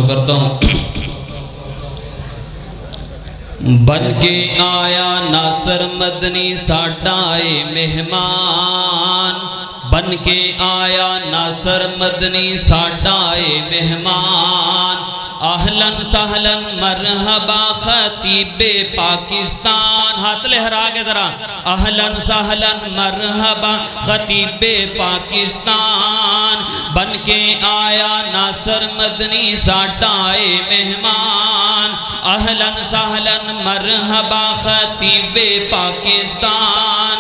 کرتا ہوں۔ بن کے آیا ناصر مدنی ساڈا اے مہمان، بن کے آیا ناصر مدنی ساڈا اے مہمان، اہلاً سہلاً مرحبا خطیب پاکستان، ہاتھ لہرا کے ذرا، اہلاً سہلاً مرحبا خطیب پاکستان، بن کے آیا ناصر مدنی ساڈا اے مہمان، اہلاً سہلاً مرحبا خطیب پاکستان،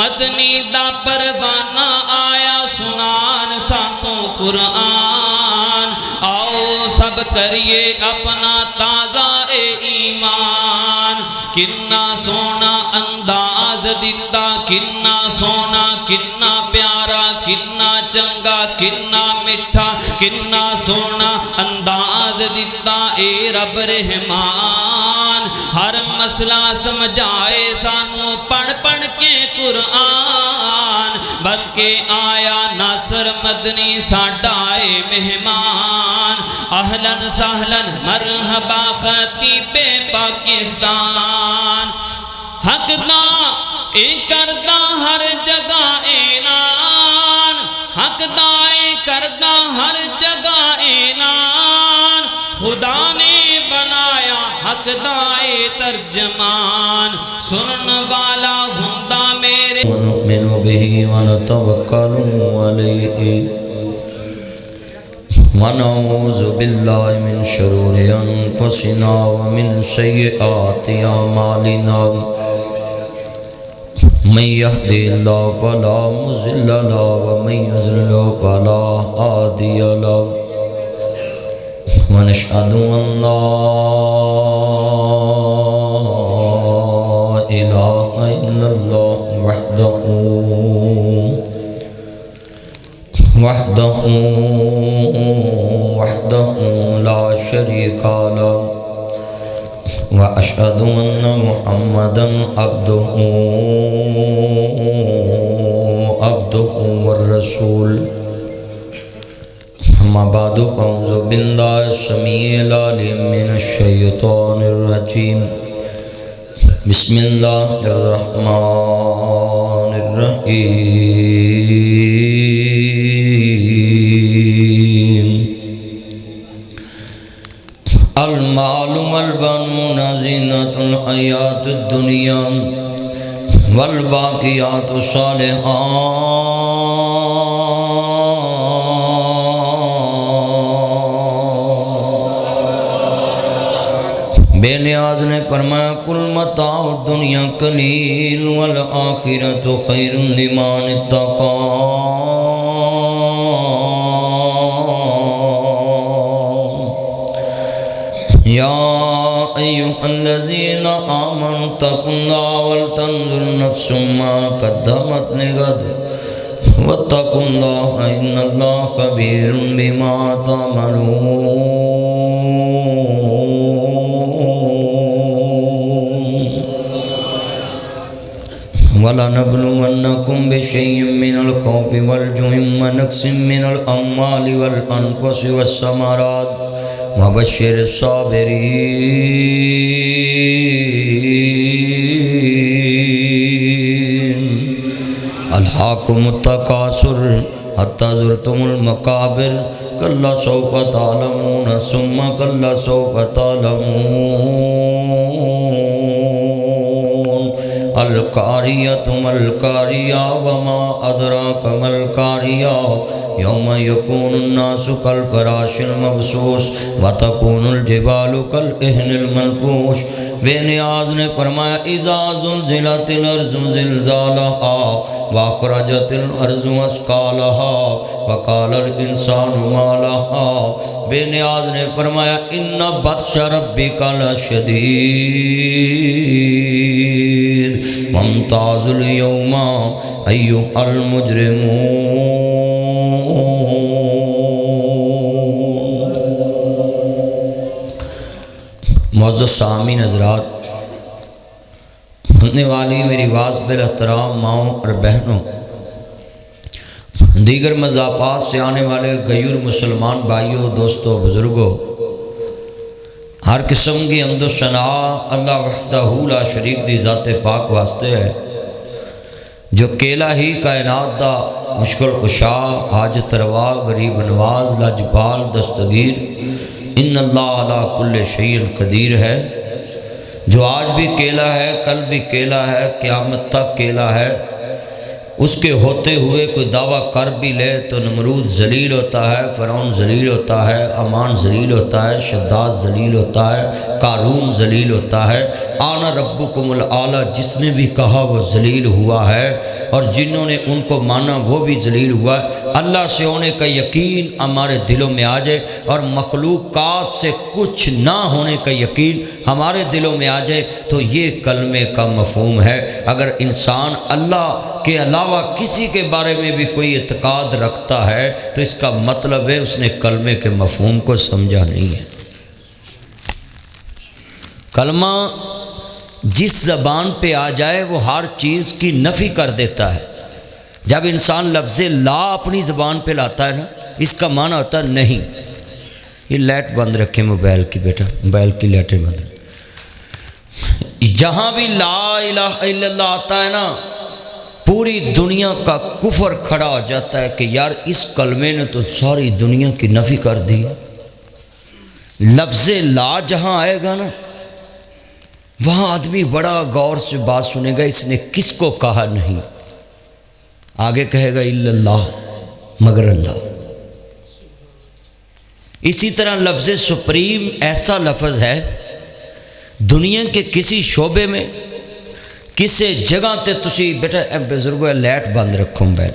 مدنی دا پروانہ آیا سنان ساتوں قرآن، آؤ سب کریے اپنا تازہ ایمان، کنا سونا انداز دیتا، کنا سونا کنا پیارا، کنا چنگا کنا مٹھا، کنا سونا انداز دیتا اے رب رحمان، ہر مسئلہ سمجھائے سانو پڑھ پڑھ کے قرآن، بن کے آیا ناصر مدنی ساڈا اے مہمان، اہلاً سہلاً مرحبا خطیب پاکستان، حق دا اے کردہ ہر جگہ اعلان، حق دا اے کردہ ہر جگہ اعلان، خدا نے بنایا حق دا اے ترجمان، سنن والا ہندہ میرے ونؤمن به ونتوکل علیہ ونعوذ باللہ من شرور انفسنا ومن سیئات اعمالنا، من يهدي الله فلا مضل له ومن يضلل فلا هادي له، ونشهد ان لا اله الا الله وحده لا شريك له، وأشهد أن محمدًا عبده والرسول، أما بعد فأعوذ بالله السميع العليم من الشيطان الرجيم، بسم الله الرحمن الرحيم، المال والبنون زینۃ الحیاۃ الدنیا والباقیات الصالحات، بے نیاز نے فرمایا کل متاع الدنیا قلیل والآخرۃ خیر لمن اتقی، یا ایہا الذین آمنوا اتقوا اللہ ولتنظر نفس ما قدمت لغد واتقوا اللہ ان اللہ خبیر بما تعملون، وَلَنَبْلُوَنَّكُمْ بِشَيْءٍ مِّنَ الْخَوْفِ وَالْجُوعِ وَنَقْصٍ مِّنَ الْأَمْوَالِ وَالْأَنفُسِ وَالثَّمَرَاتِ وَبَشِّرِ الصَّابِرِينَ، أَلْهَاكُمُ التَّكَاثُرُ حَتَّىٰ زُرْتُمُ الْمَقَابِرَ كَلَّا سَوْفَ تَعْلَمُونَ ثُمَّ كَلَّا سَوْفَ تَعْلَمُونَ، الْقَارِيَةُ مَا الْقَارِيَةُ وَمَا أَدْرَاكَ مَا الْقَارِيَةُ یوم یکون الناس کالفراش المبثوث وتکون الجبال کالعہن المنفوش، بے نیاز نے فرمایا اذا زلزلت الارض زلزالها واخرجت الارض اثقالها وقال الانسان ما لها، بے نیاز نے فرمایا ان بطش ربک لشدید وامتازوا اليوم ایھا المجرمون۔ معزز سامعین حضرات، سننے والی میری واعظ بالاحترام ماؤں اور بہنوں، دیگر مضافات سے آنے والے غیور مسلمان بھائیوں، دوستوں، بزرگوں، ہر قسم کی حمد و ثنا اللہ وحدہ لا شریک دی ذات پاک واسطے ہے، جو کیلا ہی کائنات دا مشکل کشا، حاجت روا، غریب نواز، لاجپال، دستگیر، ان اللہ علی کل شیء قدیر ہے، جو آج بھی کیلا ہے، کل بھی کیلا ہے، قیامت تک کیلا ہے۔ اس کے ہوتے ہوئے کوئی دعویٰ کر بھی لے تو نمرود ذلیل ہوتا ہے، فرعون ذلیل ہوتا ہے، امان ذلیل ہوتا ہے، شداد ذلیل ہوتا ہے، قارون ذلیل ہوتا ہے۔ آنا ربکم الاعلی جس نے بھی کہا وہ ذلیل ہوا ہے، اور جنہوں نے ان کو مانا وہ بھی ذلیل ہوا ہے۔ اللہ سے ہونے کا یقین ہمارے دلوں میں آ جائے، اور مخلوقات سے کچھ نہ ہونے کا یقین ہمارے دلوں میں آ جائے، تو یہ کلمے کا مفہوم ہے۔ اگر انسان اللہ کے علاوہ کسی کے بارے میں بھی کوئی اعتقاد رکھتا ہے تو اس کا مطلب ہے اس نے کلمے کے مفہوم کو سمجھا نہیں ہے۔ کلمہ جس زبان پہ آ جائے وہ ہر چیز کی نفی کر دیتا ہے۔ جب انسان لفظ لا اپنی زبان پہ لاتا ہے نا، اس کا معنی ہوتا ہے نہیں۔ یہ لائٹ بند رکھے موبائل کی، بیٹا موبائل کی لائٹیں بند۔ جہاں بھی لا الہ الا اللہ آتا ہے نا، پوری دنیا کا کفر کھڑا ہو جاتا ہے کہ یار اس کلمے نے تو ساری دنیا کی نفی کر دی۔ لفظ لا جہاں آئے گا نا، وہاں آدمی بڑا غور سے بات سنے گا، اس نے کس کو کہا نہیں، آگے کہے گا الا اللہ، مگر اللہ۔ اسی طرح لفظ سپریم ایسا لفظ ہے، دنیا کے کسی شعبے میں کسے جگہ تے تسی بیٹا اے بزرگو لائٹ بند رکھو موبائل،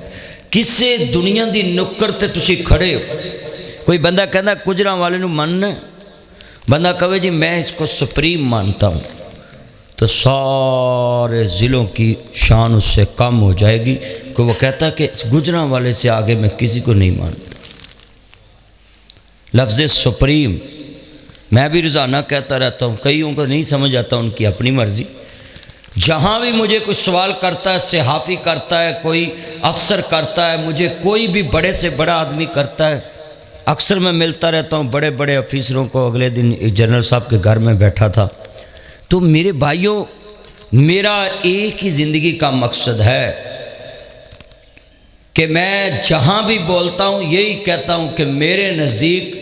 کسے دنیا دی نکر تے تسی کھڑے ہو، کوئی بندہ کہنا کجراں والے نو ماننا ہے، بندہ کہے جی میں اس کو سپریم مانتا ہوں، تو سارے ضلعوں کی شان اس سے کم ہو جائے گی، کہ وہ کہتا ہے کہ اس گجراں والے سے آگے میں کسی کو نہیں مانتا۔ لفظ سپریم میں بھی روزانہ کہتا رہتا ہوں، کئیوں کو نہیں سمجھ آتا، ان کی اپنی مرضی۔ جہاں بھی مجھے کچھ سوال کرتا ہے، صحافی کرتا ہے، کوئی افسر کرتا ہے، مجھے کوئی بھی بڑے سے بڑا آدمی کرتا ہے، اکثر میں ملتا رہتا ہوں بڑے بڑے افیسروں کو۔ اگلے دن جنرل صاحب کے گھر میں بیٹھا تھا، تو میرے بھائیوں میرا ایک ہی زندگی کا مقصد ہے کہ میں جہاں بھی بولتا ہوں یہی کہتا ہوں کہ میرے نزدیک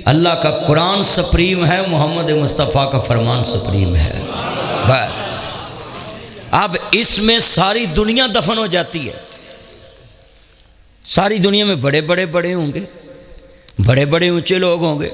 اللہ کا قرآن سپریم ہے، محمد مصطفیٰ کا فرمان سپریم ہے، بس۔ اب اس میں ساری دنیا دفن ہو جاتی ہے، ساری دنیا میں بڑے بڑے بڑے ہوں گے، بڑے بڑے اونچے لوگ ہوں گے،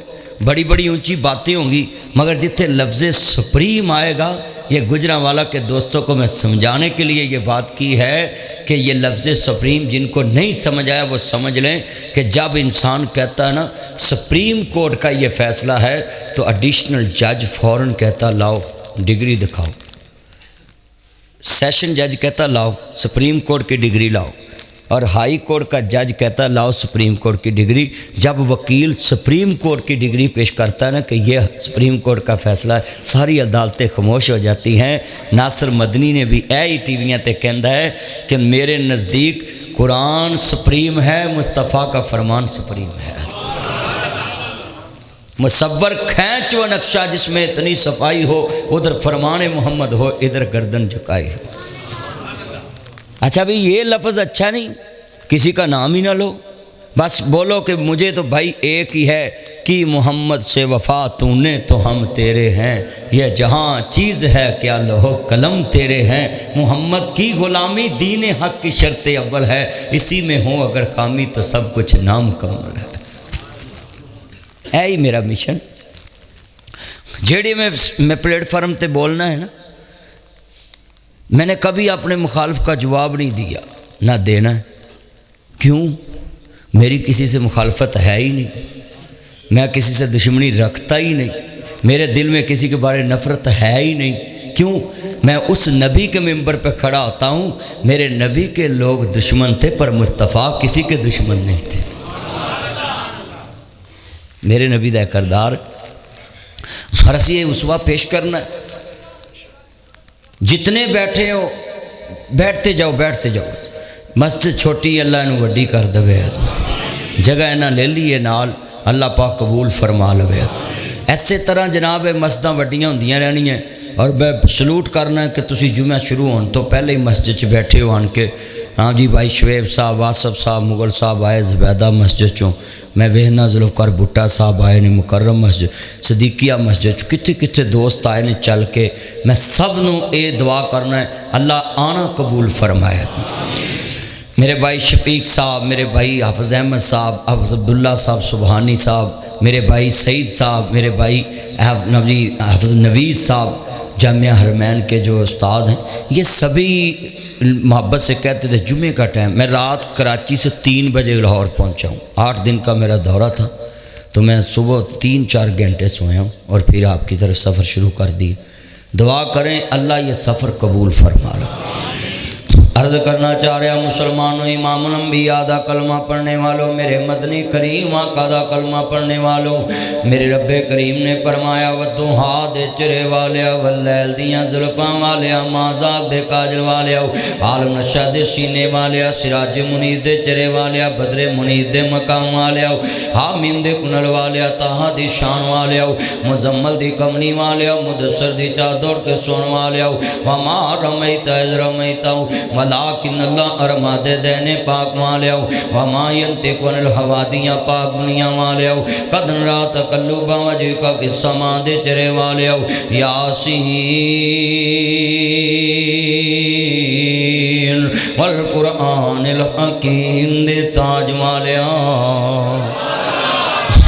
بڑی بڑی اونچی باتیں ہوں گی، مگر جتنے لفظ سپریم آئے گا، یہ گجرانوالا کے دوستوں کو میں سمجھانے کے لیے یہ بات کی ہے کہ یہ لفظ سپریم جن کو نہیں سمجھ آیا وہ سمجھ لیں کہ جب انسان کہتا ہے نا سپریم کورٹ کا یہ فیصلہ ہے، تو ایڈیشنل جج فوراً کہتا لاؤ ڈگری دکھاؤ، سیشن جج کہتا لاؤ سپریم کورٹ کی ڈگری لاؤ، اور ہائی کورٹ کا جج کہتا ہے لاؤ سپریم کورٹ کی ڈگری۔ جب وکیل سپریم کورٹ کی ڈگری پیش کرتا ہے نا کہ یہ سپریم کورٹ کا فیصلہ ہے، ساری عدالتیں خاموش ہو جاتی ہیں۔ ناصر مدنی نے بھی اے ٹی ویاں تے کہندا ہے کہ میرے نزدیک قرآن سپریم ہے، مصطفیٰ کا فرمان سپریم ہے۔ مصور کھینچ وہ نقشہ جس میں اتنی صفائی ہو، ادھر فرمان محمد ہو، ادھر گردن جھکائی ہو۔ اچھا بھئی یہ لفظ اچھا نہیں، کسی کا نام ہی نہ لو، بس بولو کہ مجھے تو بھائی ایک ہی ہے کہ محمد سے وفا تو نے تو ہم تیرے ہیں، یہ جہاں چیز ہے کیا لوح قلم تیرے ہیں، محمد کی غلامی دین حق کی شرط اول ہے، اسی میں ہوں اگر خامی تو سب کچھ نام کمل ہے۔ اے ہی میرا مشن، جیڑی میں پلیٹ فارم تے بولنا ہے نا، میں نے کبھی اپنے مخالف کا جواب نہیں دیا، نہ دینا ہے۔ کیوں؟ میری کسی سے مخالفت ہے ہی نہیں، میں کسی سے دشمنی رکھتا ہی نہیں، میرے دل میں کسی کے بارے نفرت ہے ہی نہیں۔ کیوں؟ میں اس نبی کے ممبر پہ کھڑا ہوتا ہوں، میرے نبی کے لوگ دشمن تھے پر مصطفیٰ کسی کے دشمن نہیں تھے۔ میرے نبی دا کردار ہر سی اسوہ پیش کرنا ہے۔ جتنے بیٹھے ہو بیٹھتے جاؤ بیٹھتے جاؤ، مسجد چھوٹی اللہ نے وڈی کر دے، جگہ نہ لے لیے نال اللہ پاک قبول فرما لوے۔ ایسے طرح جناب مسجداں وڈیاں ہوندیاں رہنیاں اور میں سلوٹ کرنا ہے کہ تسی جمعہ شروع ہون تو پہلے ہی مسجد بیٹھے ہو آن کے ہاں جی بھائی شعیب صاحب واصف صاحب مغل صاحب آئے زبیدہ مسجد چوں میں وہنا ذوالفقار بھٹا صاحب آئے نے مکرم مسجد صدیقیہ مسجد کتنے کتنے دوست آئے نے چل کے میں سب نو اے دعا کرنا ہے اللہ آنا قبول فرمائے میرے بھائی شفیق صاحب میرے بھائی حافظ احمد صاحب حافظ عبداللہ صاحب سبحانی صاحب میرے بھائی سعید صاحب میرے بھائی حافظ نوید صاحب جامعہ حرمین کے جو استاد ہیں یہ سبھی محبت سے کہتے تھے جمعے کا ٹائم میں رات کراچی سے 3 بجے لاہور پہنچا ہوں 8 دن کا میرا دورہ تھا تو میں صبح 3-4 گھنٹے سویا ہوں اور پھر آپ کی طرف سفر شروع کر دی دعا کریں اللہ یہ سفر قبول فرما رہا عرض کرنا چاہ رہا مسلمانوں امام الانبیاء دا کلمہ پڑھنے والوں میرے مدنی کریم آقا دا کلمہ پڑھنے والوں میرے رب کریم نے فرمایا والضحیٰ دے چرے والیا واللیل دیاں زلفاں والیا مازاق دے کاجل والیا عالم نشہ دے سینے والیا سراج منیر دے چرے والیا بدر منیر دے مقام والیا حامیم دے کنل والیا تاہا دی شان والیا مزمل دی کمنی والیا مدثر دی چادر کے سون والیا وما رمیتا اذ رمیتا ولیکن اللہ ارماد دینے پاک مالیاؤ وما ینتق عن الہوا دیاں پاک بنیاں مالیاؤ قد نرا تقلب وجہک فی السماء دے چرے والیاؤ یاسین والقرآن الحکیم دے تاج مالیاؤ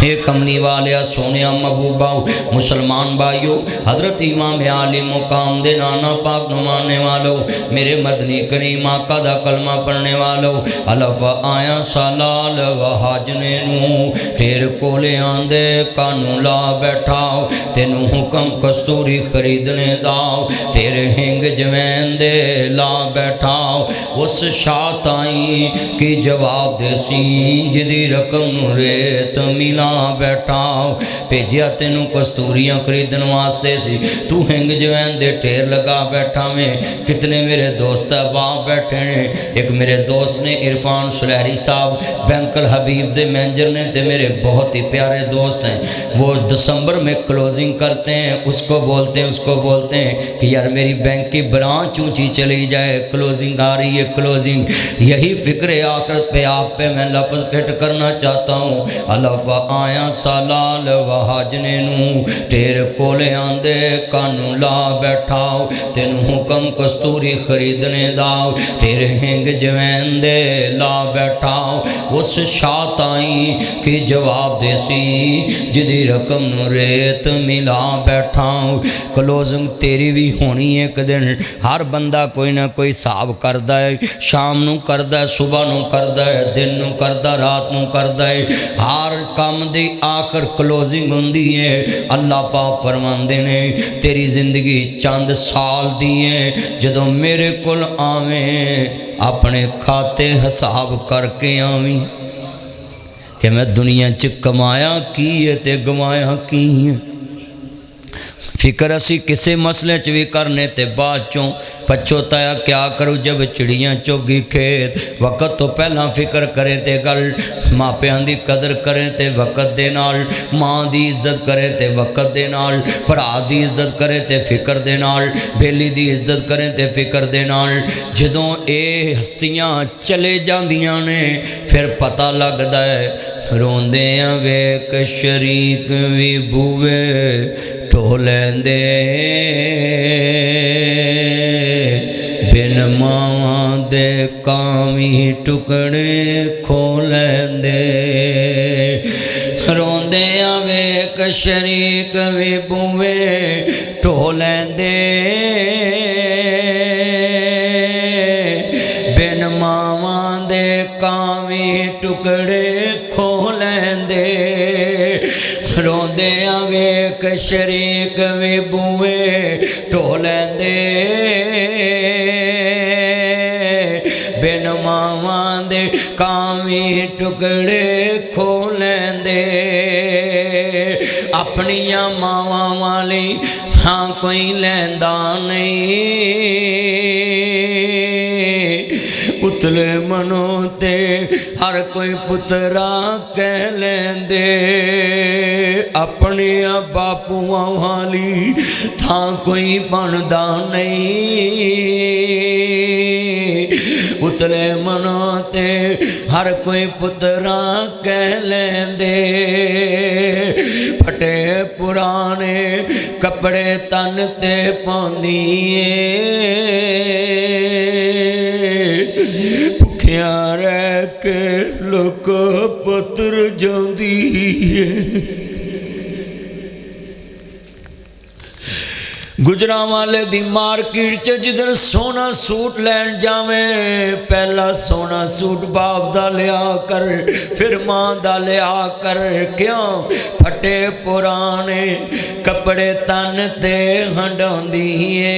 ایک کمنی والیا سونے محبوباؤ مسلمان بھائیو حضرت امام عالی مقام دے نانا پاک نمانے والو میرے مدنی کریم آقا دا کلمہ پڑھنے والو الف آیا سالال و حاجنے نو تیر کولے آندے کانو لا بیٹھاؤ تینو حکم کستوری خریدنے داؤ تیرے ہنگ جوین دے لا بیٹھاؤ اس شاعت آئی کی جواب دے سی جدی رقم نو ریت ملا بیٹھاؤ پیجیا تینوں کستوریاں خریدن واسطے سی تو ہنگ جوین دے ٹھیر لگا بیٹھا میں کتنے میرے دوست باپ بیٹھے ہیں ایک میرے دوست نے عرفان سلیری صاحب بینک الحبیب دے مینجر نے تے میرے بہت ہی پیارے دوست ہیں وہ دسمبر میں کلوزنگ کرتے ہیں اس کو بولتے ہیں کہ یار میری بینک کی برانچ اونچی چلی جائے کلوزنگ آ رہی ہے کلوزنگ یہی فکر آخرت پہ آپ پہ میں لفظ فٹ کرنا چاہتا ہوں الف آیا سالال و حاجنے نو تیر کولے آندے کانو لا بیٹھاؤ تینو حکم کستوری خریدنے داؤ تیر ہنگ جوین دے لا بیٹھاؤ اس شاعت آئی کی جواب دے سی جدی رقم نو ریت ملا بیٹھاؤ کلوزنگ تیری بھی ہونی ایک دن ہر بندہ کوئی نہ کوئی حساب کردہ ہے شام نو کردہ ہے صبح نو کردہ ہے دن نو کردہ رات نو کردہ ہے ہر کام دی آخر کلوزنگ ہوندی ہے اللہ پاک فرماندے نے تیری زندگی چند سال دیئے جدوں میرے کل آویں اپنے کھاتے حساب کر کے آویں کہ میں دنیا چ کمایا کی ہے تے گمایا کی ہے فکر اسی کسے مسئلے چوی کرنے تے بعد چوں پچھوتایا کیا کرو جب چڑیاں چوگی کھیت وقت تو پہلا فکر کریں تے گل ماں پیان دی قدر کریں تے وقت دے نال ماں دی عزت کریں تے وقت دے نال پڑا دی عزت کریں تے فکر دے نال بیلی دی عزت کریں تے فکر دے نال جدوں اے ہستیاں چلے جاندیاں نے پھر پتہ لگدا ہے روندے ہیں ویک شریک وی بوے ٹولیں دے بن ماں دے کامی ٹکڑے کھولیں دے روندے ویک شریک وی بوے ٹولیں دے بن ماں دے کامی ٹکڑے کھولیں دے روندے ویک شریک وی بوئے ٹولیں دے بن ماواں دے کامی ٹکڑے کھولیں دے اپنیاں ماواں والی ہاں کوئی لیندا نہیں اتلے منوں تے ہر کوئی پترا کہہ لیندے اپنے باپواں والی تھاں کوئی بندا نہیں اتلے منوں تے ہر کوئی پترا کہہ لیندے پھٹے پرانے کپڑے تن تے پاندیے بھکھیاں رہ کے لوک پتر جاندیے گجراں والے دی مارکیٹ چ جدھر سونا سوٹ لین جاویں پہلا سونا سوٹ باپ دا لیا کر پھر ماں دا لیا کر کیوں پھٹے پرانے کپڑے تن تے ہنڈاندیے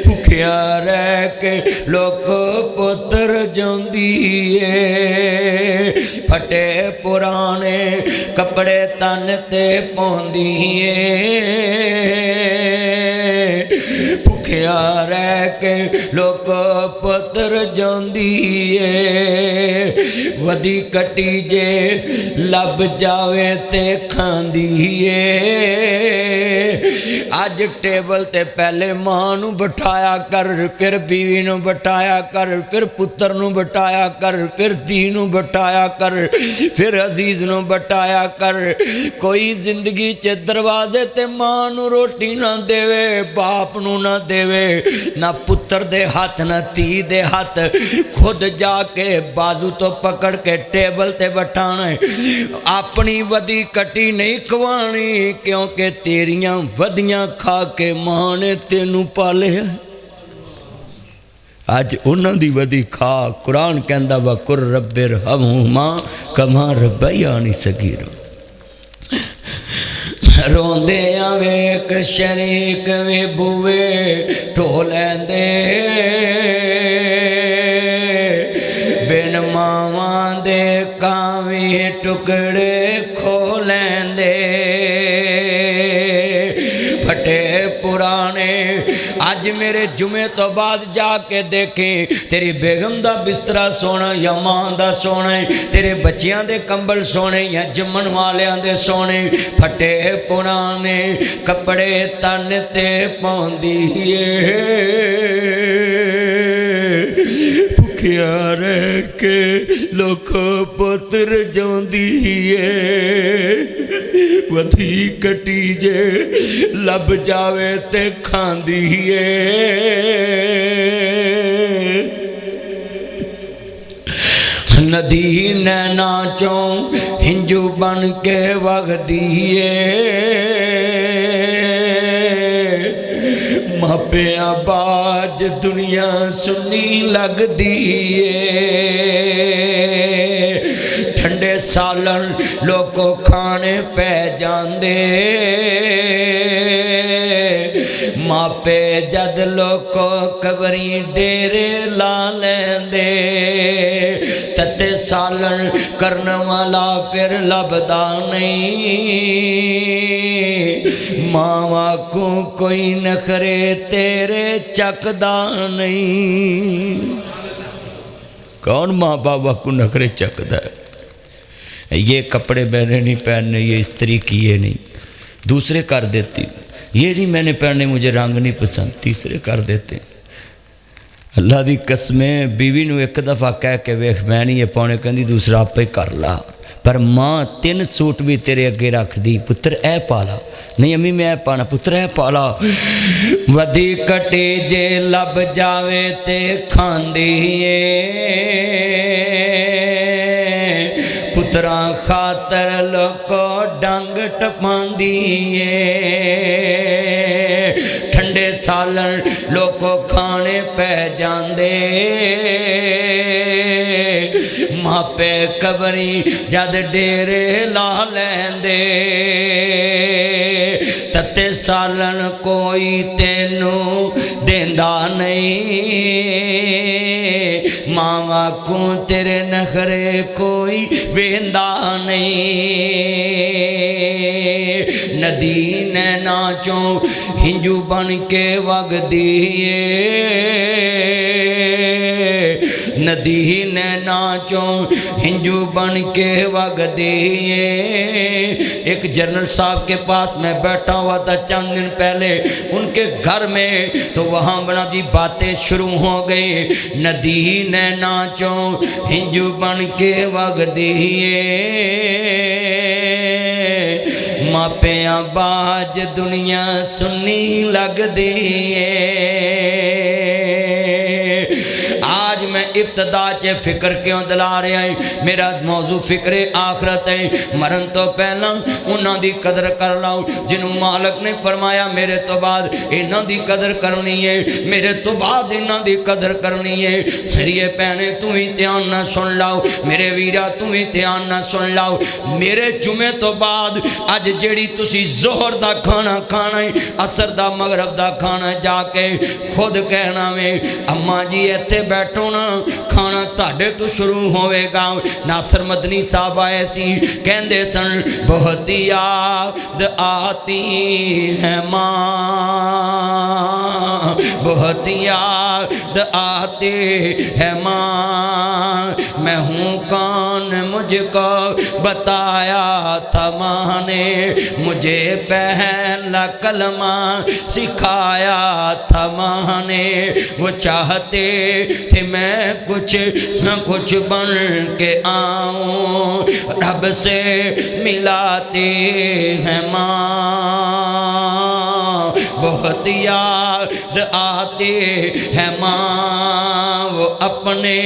بھکھیا رہ کے لوک پتر جاندیے پھٹے پرانے کپڑے تن تے پوندیے بھکھیا رہ کے لوک پتر جاندیے ودی کٹی جے لب جاوے تے کھاندیے آج ٹیبل تے پہلے ماں نو بٹھایا کر پھر بیوی نو بٹھایا کر پھر پتر نو بٹھایا کر پھر دھی نو بٹھایا کر پھر عزیز نو بٹھایا کر کوئی زندگی چ دروازے تے ماں نو روٹی نہ دیوے باپ نو نہ دیوے نہ پتر دے ہاتھ نہ تھی دے ہاتھ خود جا کے بازو تو پکڑ کے ٹیبل تے بٹھانا ہے اپنی ودی کٹی نہیں کھوانی کیونکہ تیریاں ودیاں کھا کے ماں نے تینوں پالے آج انہاں دی ودی کھا قرآن کہندا وَقُلْ رَبِّ ارْحَمْهُمَا كَمَا رَبَّيَانِي صَغِيرًا روندے ویک شریک وے بوے ٹھولیندے بن ماواں دے کاویں ٹکڑے کھولیندے پھٹے پرانے آج میرے جمعے تو بعد جا کے دیکھیں تیری بیگم دا بسترا سونا یا ماں دا سونا تیرے بچیاں دے کمبل سونے یا جمن والیاں دے سونے پھٹے پرانے کپڑے تن تے پوندیے بھکھیا رہ کے لوک پتر جاندیے ودھی کٹی جے لب جاوے تے کھاندیے ندی نینا چوں ہنجو بن کے وغدیے ماپیاں باج دنیا سنی لگ دیے ٹھنڈے سالن لوکو کھانے پہ جاندے ماپے جد لوکو قبری ڈیرے لا لیندے تتے سالن کرن والا پھر لبدا نہیں ماوا کو کوئی نخرے تیرے چکدا نہیں کون ماں بابا کو نخرے چکدا ہے یہ کپڑے میں نے نہیں پہننے یہ استری کیے نہیں دوسرے کر دیتی یہ نہیں میں نے پہننے مجھے رنگ نہیں پسند تیسرے کر دیتے اللہ دی قسمیں بیوی نو ایک دفعہ کہہ کے ویکھ میں نہیں یہ پانے کہندی دوسرا آپ پہ کر لا پر ماں 3 سوٹ بھی تیرے اگے رکھ دی پتر اے پالا نہیں امی میں اے پانا پتر اے پالا ودی کٹی جے لب جاوے تے کھاندیے پتراں خاطر لوکو ڈنگ ٹپاندیے ٹھنڈے سالن لوکو کھانے پہ جاندے ماپے قبری جد ڈیرے لا لیندے تتے سالن کوئی تینوں دیندا نہیں ماما کو تیرے نخرے کوئی ویندا نہیں ندی نینا چوں ہنجو بن کے وگدی ندی نینا چوں ہنجو بن کے وگدی ایک جنرل صاحب کے پاس میں بیٹھا ہوا تھا چند دن پہلے ان کے گھر میں تو وہاں بنا بھی باتیں شروع ہو گئی ندی نینا چوں ہنجو بن کے وگدی ماپیاں باج دنیا سنی لگ دیئے آج میں ابتدا چے فکر کیوں دلا رہا ہے میرا موضوع فکر آخرت ہے مرن تو پہلا انہاں دی قدر کر لاؤ جنہوں مالک نے فرمایا میرے تو بعد انہاں دی قدر کرنی ہے میرے تو بعد انہاں دی قدر کرنی ہے میری پہنے تم ہی دھیان نہ سن لاؤ میرے ویرا تم ہی دھیان نہ سن لاؤ میرے جمعے تو بعد اج جیڑی تسی ظہر دا کھانا کھانا ہے عصر دا مغرب دا کھانا جا کے خود کہنا میں اماں جی ایتھے بیٹھو نا کھانا تاڑے تو شروع ہوئے گا ناصر مدنی صاحب آئے سی کہندے سن بہت یاد آتی ہے ماں بہت یاد آتی ہے ماں میں ہوں کون مجھ کو بتایا تھا ماں نے مجھے پہلا کلمہ سکھایا تھا ماں نے وہ چاہتے تھے میں کچھ نہ کچھ بن کے آؤں رب سے ملاتے ہیں ماں بہت یاد آتے ہیں ماں وہ اپنے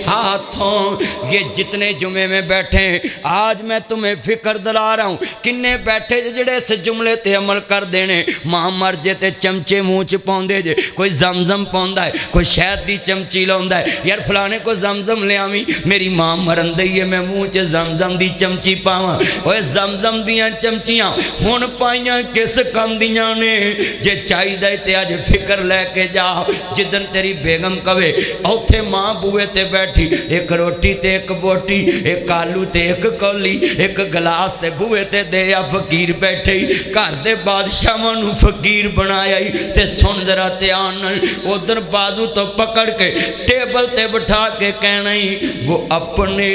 ہاتھوں یہ جتنے جمعے میں بیٹھے آج میں تمہیں فکر دلا رہا ہوں کنے بیٹھے جڑے سے جملے تے عمل کر دینے ماں مر جے تے چمچے منہ چ پاؤندے جے کوئی زمزم پاوندا ہے کوئی شہد دی چمچی لاوندا ہے یار فلانے کو زمزم لے آویں میری ماں مرن دئی ہے میں منہ چ زمزم دی چمچی پاواں اوے زمزم دیاں چمچیاں ہن پائیاں کس کم دیاں نے جے چاہیدا تے اج فکر لے کے جا جدن تیری بیگم کہے اوتھے ماں بوئے تے بیٹھی ایک روٹی تے ایک بوٹی ایک آلو تے ایک کولی ایک گلاس تے بوئے تے دے یا فقیر بیٹھے گھر دے بادشاہ نو فقیر بنایا تے سن ذرا دھیان نال ادھر بازو تو پکڑ کے ٹیبل تے بٹھا کے کہنا ہی وہ اپنے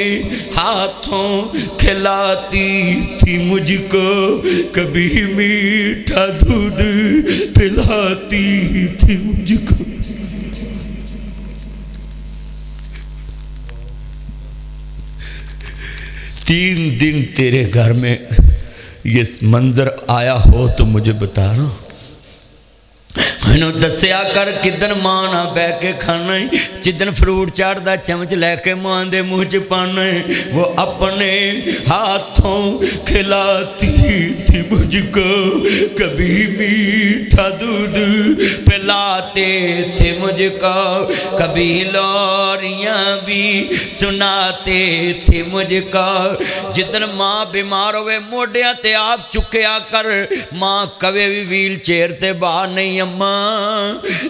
ہاتھوں کھلاتی تھی مجھ کو کبھی میٹھا دودھ پلاتی تھی مجھ کو 3 دن تیرے گھر میں یہ منظر آیا ہو تو مجھے بتانا میں دسیا کر کدن ماں نہ بہ کے کھانا ہے جدن فروٹ چاٹ دا چمچ لے کے ماں دے منہ چ پانا ہے وہ اپنے ہاتھوں کھلاتی تھی مجھ کو کبھی میٹھا دودھ پلاتے تھے مجھ کو کبھی لوریاں بھی سناتے تھے مجھ کو جدن ماں بیمار ہوئے موڈیاں تے آپ چکیا کر ماں کبھی بھی ویل چیئر تے باہر نہیں اماں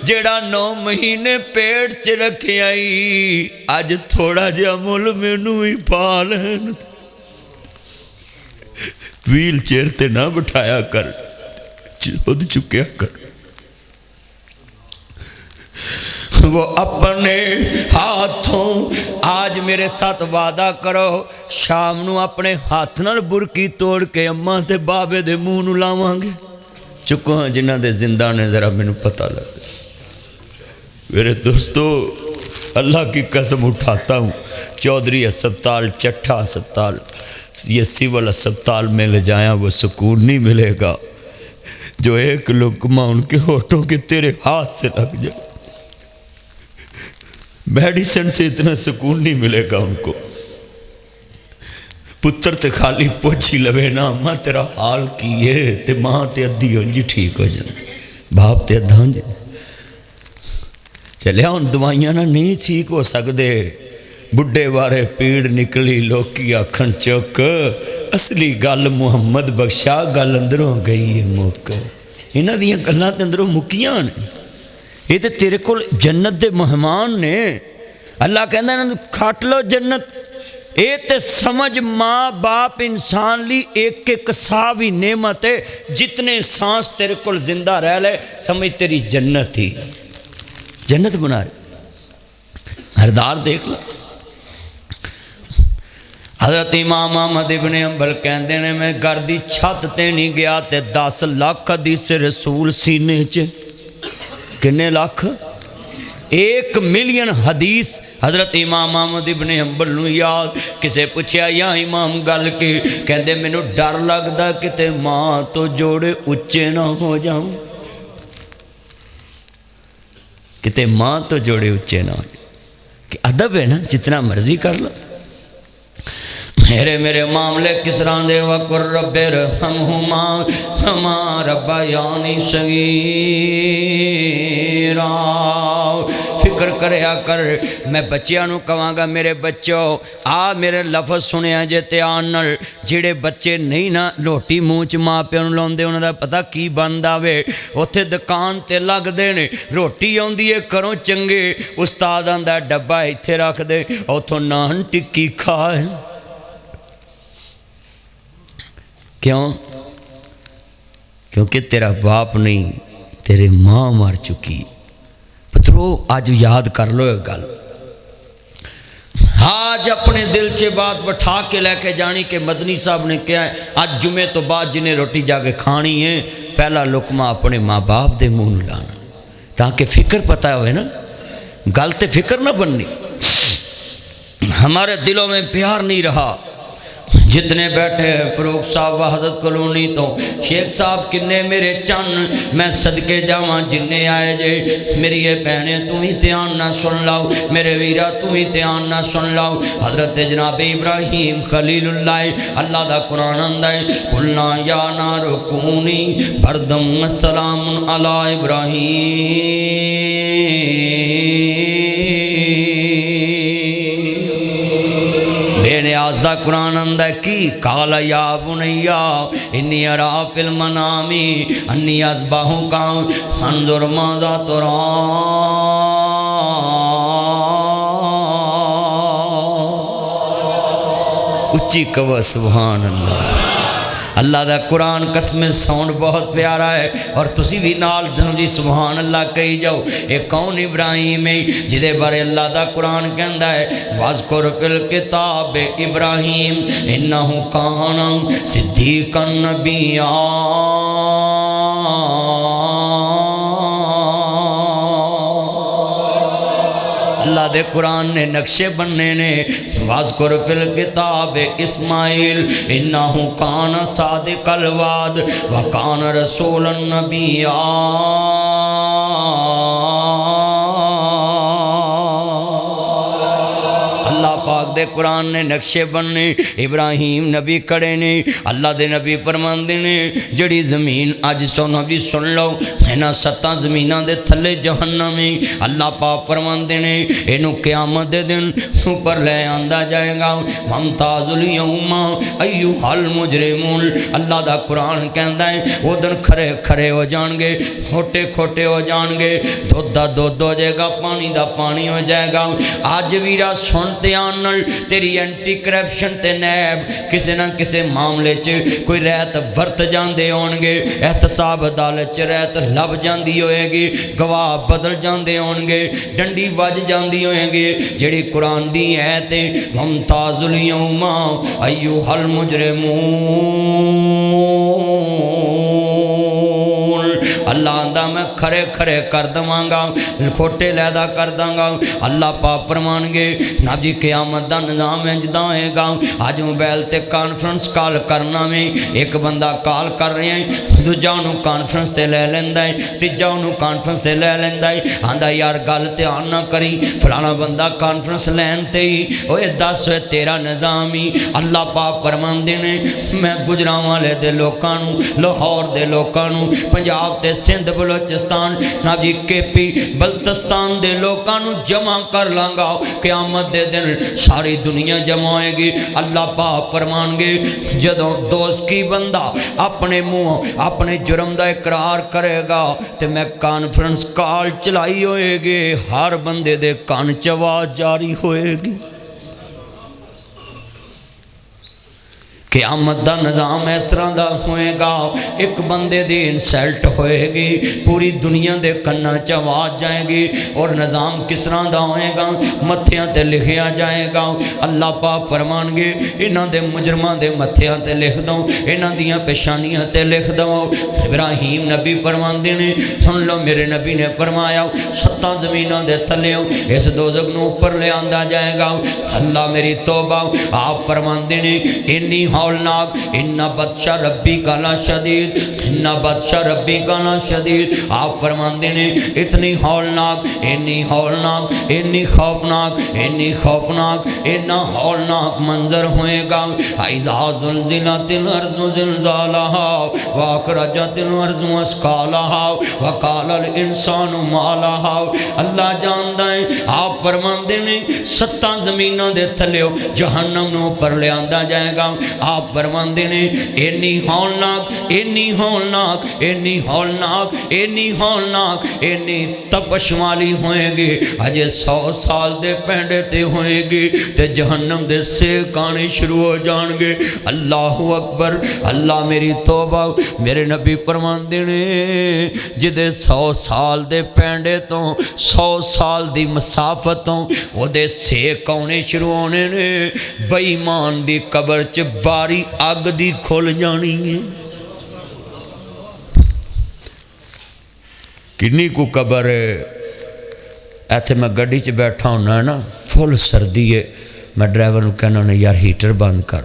جڑا 9 مہینے پیٹ چ رکھے آئی اج تھوڑا جا مل مینوں ہی پال ویل چیئر تے نہ بٹھایا کر خود چکیا کر وہ اپنے ہاتھوں آج میرے ساتھ وعدہ کرو شام نو اپنے ہاتھ نال برکی توڑ کے اماں تے بابے دے منہ نو لاواں گے چکو ہاں جنہ دے زندہ نے ذرا مینوں پتہ لگ میرے دوستو اللہ کی قسم اٹھاتا ہوں چودھری اسپتال چٹھا اسپتال یہ سول اسپتال میں لے جایا وہ سکون نہیں ملے گا جو ایک لقمہ ان کے ہونٹوں کے تیرے ہاتھ سے لگ جائے میڈیسن سے اتنا سکون نہیں ملے گا ان کو پتر تے خالی پوچھی لوے نا ماں تیرا حال کیے تے ماں تے ادھی ہونجی ٹھیک ہو جائے باپ تے ادھا ہونجی چلے ہون دوائیاں نہ نہیں ٹھیک ہو سکدے بڑھے بارے پیڑ نکلی لوکی آکھن چوک اصلی گل محمد بخشا گل اندروں گئی ہے موقع انہاں دیاں گلاں تے اندروں مکیاں نے یہ تے تیرے کول جنت دے مہمان نے اللہ کہندا انہاں کھٹ لو جنت اے تے سمجھ ماں باپ انسان لی ایک ایک سا بھی نعمت ہے. جتنے سانس تیرے کول زندہ رہ لے سمجھ تیری جنت ہی جنت بنا رہے. ہردار دیکھ لو. حضرت امام احمد ابن حنبل کہندے نے میں گھر دی چھت تے نہیں گیا تے 10 لاکھ حدیث رسول سینے چ. کنے لاکھ؟ 1 ملین حدیث حضرت امام احمد ابن حنبل نو یاد. کسے پوچھیا یا امام گل کی؟ کہندے مینوں ڈر لگدا کتے ماں تو جوڑے اچے نہ ہو جاؤں. کتے ماں تو جوڑے اچے نہ ہو جاؤں. کہ ادب ہے نا، جتنا مرضی کر لو. میرے معاملے کس طرح دے وقر رب ارحمہما کما ربیانی صغیرا. فکر کریا کر. میں بچیاں نو کہاں گا میرے بچوں آ میرے لفظ سنیا جے دھیان نال. جڑے بچے نہیں نا روٹی منہ چ ماں پیو نوں لاؤندے انہاں دا پتہ کی بندا وے. اوتھے دکان تے لگدے نے روٹی آوندی ہے کروں چنگے، استاد آندا ڈبہ ایتھے رکھ دے اوتھوں نان ٹکی کھا. کیوں؟ کیونکہ تیرا باپ نہیں تیرے ماں مر چکی. پترو آج یاد کر لو ایک گل. آج اپنے دل چ بات بٹھا کے لے کے جانی کہ مدنی صاحب نے کیا ہے آج جمعے تو بعد جنہیں روٹی جا کے کھانی ہے پہلا لقمہ اپنے ماں باپ دے منہ نوں لانا تاکہ فکر پتہ ہوئے نا. گل تے فکر نہ بننی. ہمارے دلوں میں پیار نہیں رہا. جتنے بیٹھے فروغ صاحب وحدت کلونی تو شیخ صاحب کنے میرے چن میں صدقے جاواں جننے آئے جے. میری یہ بہنیں تم ہی دھیان نہ سن لاؤ، میرے ویرا تم ہی دھیان نہ سن لاؤ. حضرت جناب ابراہیم خلیل اللہ اللہ دا قرآن آندا ہے قلنا یا نار کونی بردم السلام علی ابراہیم. بے نیاز دا قرآن آندا ہے کی قال یا بنیا انی ارا فی المنام انی اذبحک انظر ماذا ترى. اچھی کہو سبحان اللہ. اللہ دا قرآن قسم ساؤنڈ بہت پیارا ہے اور تسی بھی نال جی سبحان اللہ کہی جاؤ. ایک کون ابراہیم ہے جدے بارے اللہ دا قرآن کہندا ہے واذکر فی الکتاب ابراہیم انہ کان صدیقا نبیا. اللہ دے قرآن نے نقشے بننے نے. واذکر فی الکتاب اسماعیل انہ کان صادق الوعد وکان رسولا نبیا. اللہ پاک دے قرآن نے نقشے بننے. ابراہیم نبی کڑے نے. اللہ دے نبی فرماندے نے جڑی زمین اج سونا بھی سن لو اینا 7 زمیناں دے تھلے جہنم ہے. اللہ پاک فرماندے نے اینو قیامت دے دن اوپر لے آندا جائے گا. ممتاز الیوم ایھا المجرمون. اللہ دا قرآن کہندا ہے وہ دن کھرے کھرے ہو جان گے، کھوٹے کھوٹے ہو جان گے، دودھ دا دودھ ہو جائے گا، پانی دا پانی ہو جائے گا. آج ویرا سن دھیان نال تیری اینٹی کرپشن تے نیب کسے نہ کسے معاملے چ کوئی رہت ورت جاندے ہون گے. احتساب عدالت چ رہت لب جاندی ہوئے گی، گواہ بدل جاندے ہون گے، ڈنڈی وج جاندی ہوئے گی. جڑی قرآن دی ہے تے ممتاز الیوم ایھا المجرمون. اللہ آندا میں کھرے کھرے کر دواں گا، کھوٹے لیدا کر داں گا. اللہ پاک فرمان گے نا جی قیامت دا نظام انجدا ہوئے گا. آج موبائل تے کانفرنس کال کرنا میں ایک بندہ کال کر رہے ہیں دوجا انہوں کانفرنس تے لے لیندا ہے، تیجا انہوں کانفرنس تے لے لیندا ہے. آندا یار گل دھیان نہ کری فلانا بندہ کانفرنس لین تے ہی اوے دس ہوئے تیرا نظام ہی. اللہ پاک فرماندے نے میں گجرانوالے دے لوکاں نوں، لاہور دے لوکاں نوں، پنجاب تے سندھ بلوچستان نا جی کے پی بلتستان دے لوکاں نوں جمع کر لانگا. قیامت دے دن ساری دنیا جمع ہوئے گی. اللہ پاک فرمان گے جدوں دوست کی بندہ اپنے منہ اپنے جرم دا اقرار کرے گا تے میں کانفرنس کال چلائی ہوئے گی، ہر بندے دے کان چ آواز جاری ہوئے گی. قیامت دا نظام اس طرح دا ہوئے گا، ایک بندے دی انسلٹ ہوئے گی، پوری دنیا دے کناں چ آواز جائے گی، اور نظام کس طرح دا ہوئے گا، متھیاں تے لکھیا جائے گا۔ اللہ پاک فرمان گے انہاں دے مجرماں دے متھیاں تے لکھ دو، انہاں دیاں پیشانیاں تے لکھ دو۔ ابراہیم نبی فرماندے نے، سن لو میرے نبی نے فرمایا 7 زمیناں دے تھلیوں اس دوزخ نو اوپر لے آندا جائے گا۔ اللہ میری توبہ، آپ فرماندے نے انی ہولناک، ان بطش ربی کا لا شدید، ان بطش ربی کا لا شدید۔ آپ فرماندے نے اتنی ہولناک، انی ہولناک، انی خوفناک، انی خوفناک، اتنا ہولناک منظر ہوئے گا۔ اذا زلزلت الارض زلزالها واخرجت الارض اثقالها وقال الانسان ما لها۔ اللہ جاندا ہے، آپ فرماندے نے 7 زمیناں دے تھلیو جہنم نو اوپر لے آندا جائے گا۔ آپ فرماندے نے اینی ہولناک، اینی ہولناک، اینی ہولناک، اینی ہولناک، اینی تپش والی ہوئے گی، اجے 100 سال دے پینڈے تے ہوئے گی تے جہنم دے سیک آنے شروع ہو جان گے۔ اللہ اکبر، اللہ میری توبہ، میرے نبی فرماندے نے جدے 100 سال دے پینڈے تو 100 سال دی مسافتوں وہ دے سیک آنے شروع ہونے نے، بے ایمان دی قبر چ باری اگ دی کھل جانی ہے۔ کنی کو قبر ہے، ایتھے میں گڈی چ بیٹھا ہونا ہے نا، فل سردی ہے، میں ڈرائیور نو کہنا ہونا یار ہیٹر بند کر،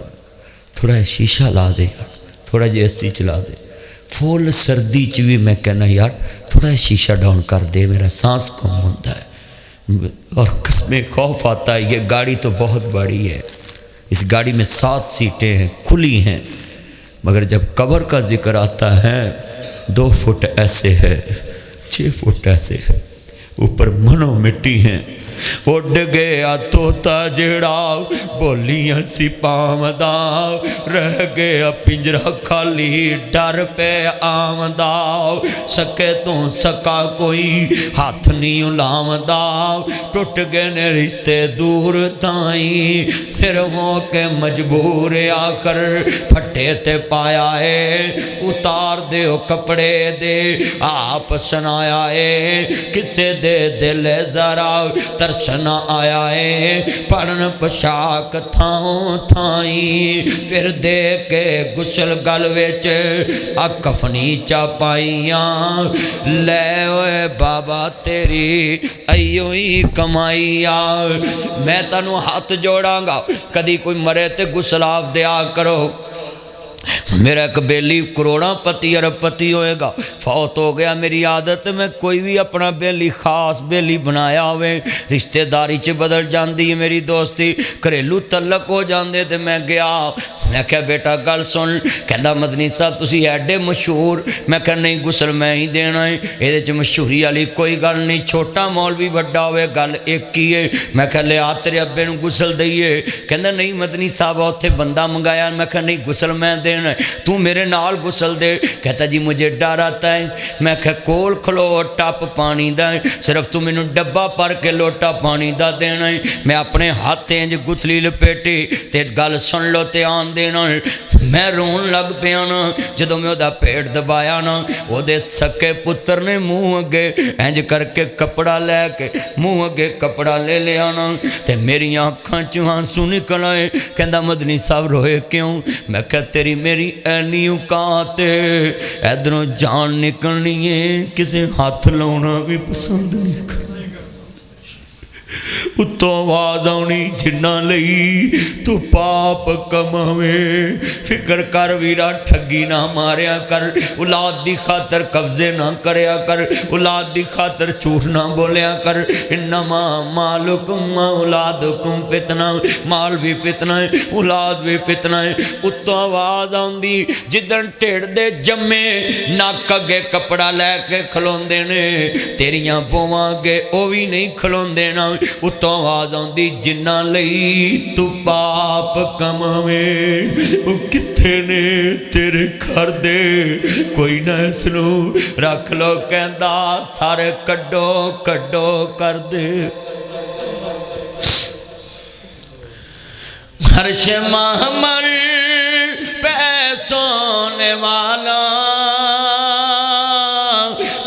تھوڑا شیشہ لا دے یار، تھوڑا جی AC چلا دے، فل سردی چ بھی میں کہنا یار تھوڑا شیشہ ڈاؤن کر دے، میرا سانس کم ہوتا ہے۔ اور قسم خوف آتا ہے، یہ گاڑی تو بہت بڑی ہے، اس گاڑی میں 7 سیٹیں ہیں، کھلی ہیں، مگر جب قبر کا ذکر آتا ہے 2 فٹ ایسے ہے، 6 فٹ ایسے ہے، اوپر منو مٹی ہیں۔ اڈ گیا توتا جڑا بولیاں سی پامدا، رہ گیا پنجرہ خالی ڈر پہ آمدا، سکے تو سکا کوئی ہاتھ نہیں لامدا، ٹوٹ گئے نے رشتے دور تائیں، پھر ہو کے مجبور آخر پھٹے تے پایا ہے، اتار دے کپڑے دے آپ سنایا ہے، کسے دے دل ذرا ترسنا آیا ہے، پڑھن پشاک تھاؤں تھائیں، پھر دے کے گسل گل وچ کفنی چاپائیاں، لے اوے بابا تیری ایو ہی کمائیاں۔ میں تنو ہاتھ جوڑاں گا، کدی کوئی مرے تے گسل آپ دیا کرو۔ میرا ایک بیلی کروڑاں پتی ارب پتی ہوئے گا، فوت ہو گیا، میری عادت میں کوئی بھی اپنا بیلی خاص بیلی بنایا ہوئے، رشتہ داری چ بدل جاندی ہے میری دوستی، گھریلو تعلق ہو جاندے تے میں گیا، میں کہا بیٹا گل سن، کہندا مدنی صاحب تسی ایڈے مشہور، میں کہا نہیں گسل میں ہی دینا ہے، ایدے چ مشہوری والی کوئی گل نہیں، چھوٹا مولوی وڈا ہوئے گل ایک ہی ہے۔ میں کہا لے آ تیرے ابے نو گسل دئیے، کہندا نہیں مدنی صاحب اوتھے بندہ منگایا، میں کہا نہیں گسل میں دینا ہے، تو میرے نال گسل دے، کہتا جی مجھے ڈر آتا ہے، میں کہا کول کھلو ٹپ پانی دا ہے، صرف تو میں ڈبا پر کے لوٹا پانی دا دینا ہے۔ میں اپنے ہاتھ انج گتلی لپیٹی تے گل سن لو تے آن دینا ہے، میں رون لگ پیا نا، جدو میں دا پیٹ دبایا نا، وہ دے سکے پتر نے منہ اگے انج کر کے کپڑا لے کے منہ اگے کپڑا لے لیا نا، تے میری آنکھاں چوں آنسو نکل آئے، کہندا مدنی صاحب روئے کیوں؟ میں کہا تیری میری اینی اوقاتے ادھروں جان نکلنی ہے، کسے ہاتھ لاؤنا بھی پسند نہیں کرنا، اتوں آواز آنی جنہ لئی تو پاپ کماویں، فکر کر ویرا ٹھگی نہ ماریا کر، اولاد دی خاطر قبضے نہ کریا کر، اولاد دی خاطر جھوٹ نہ بولیا کر، انما مالکم اولادکم فتنہ، مال بھی فتنہ ہے اولاد بھی فتنہ ہے۔ اتوں آواز آندی جدن ٹیڑ دے جمے نک اگے کپڑا لے کے کھلوندے نے، تیریاں بواں اگے او بھی نہیں کھلوندے نا، اتوں آواز آندی جنہ لئی تو پاپ کماویں، وہ کتھے نے تیرے گھر دے کوئی نہ اس نو رکھ لو، کہندا سارے کڈو کڈو کر دے۔ عرش محمل سونے والا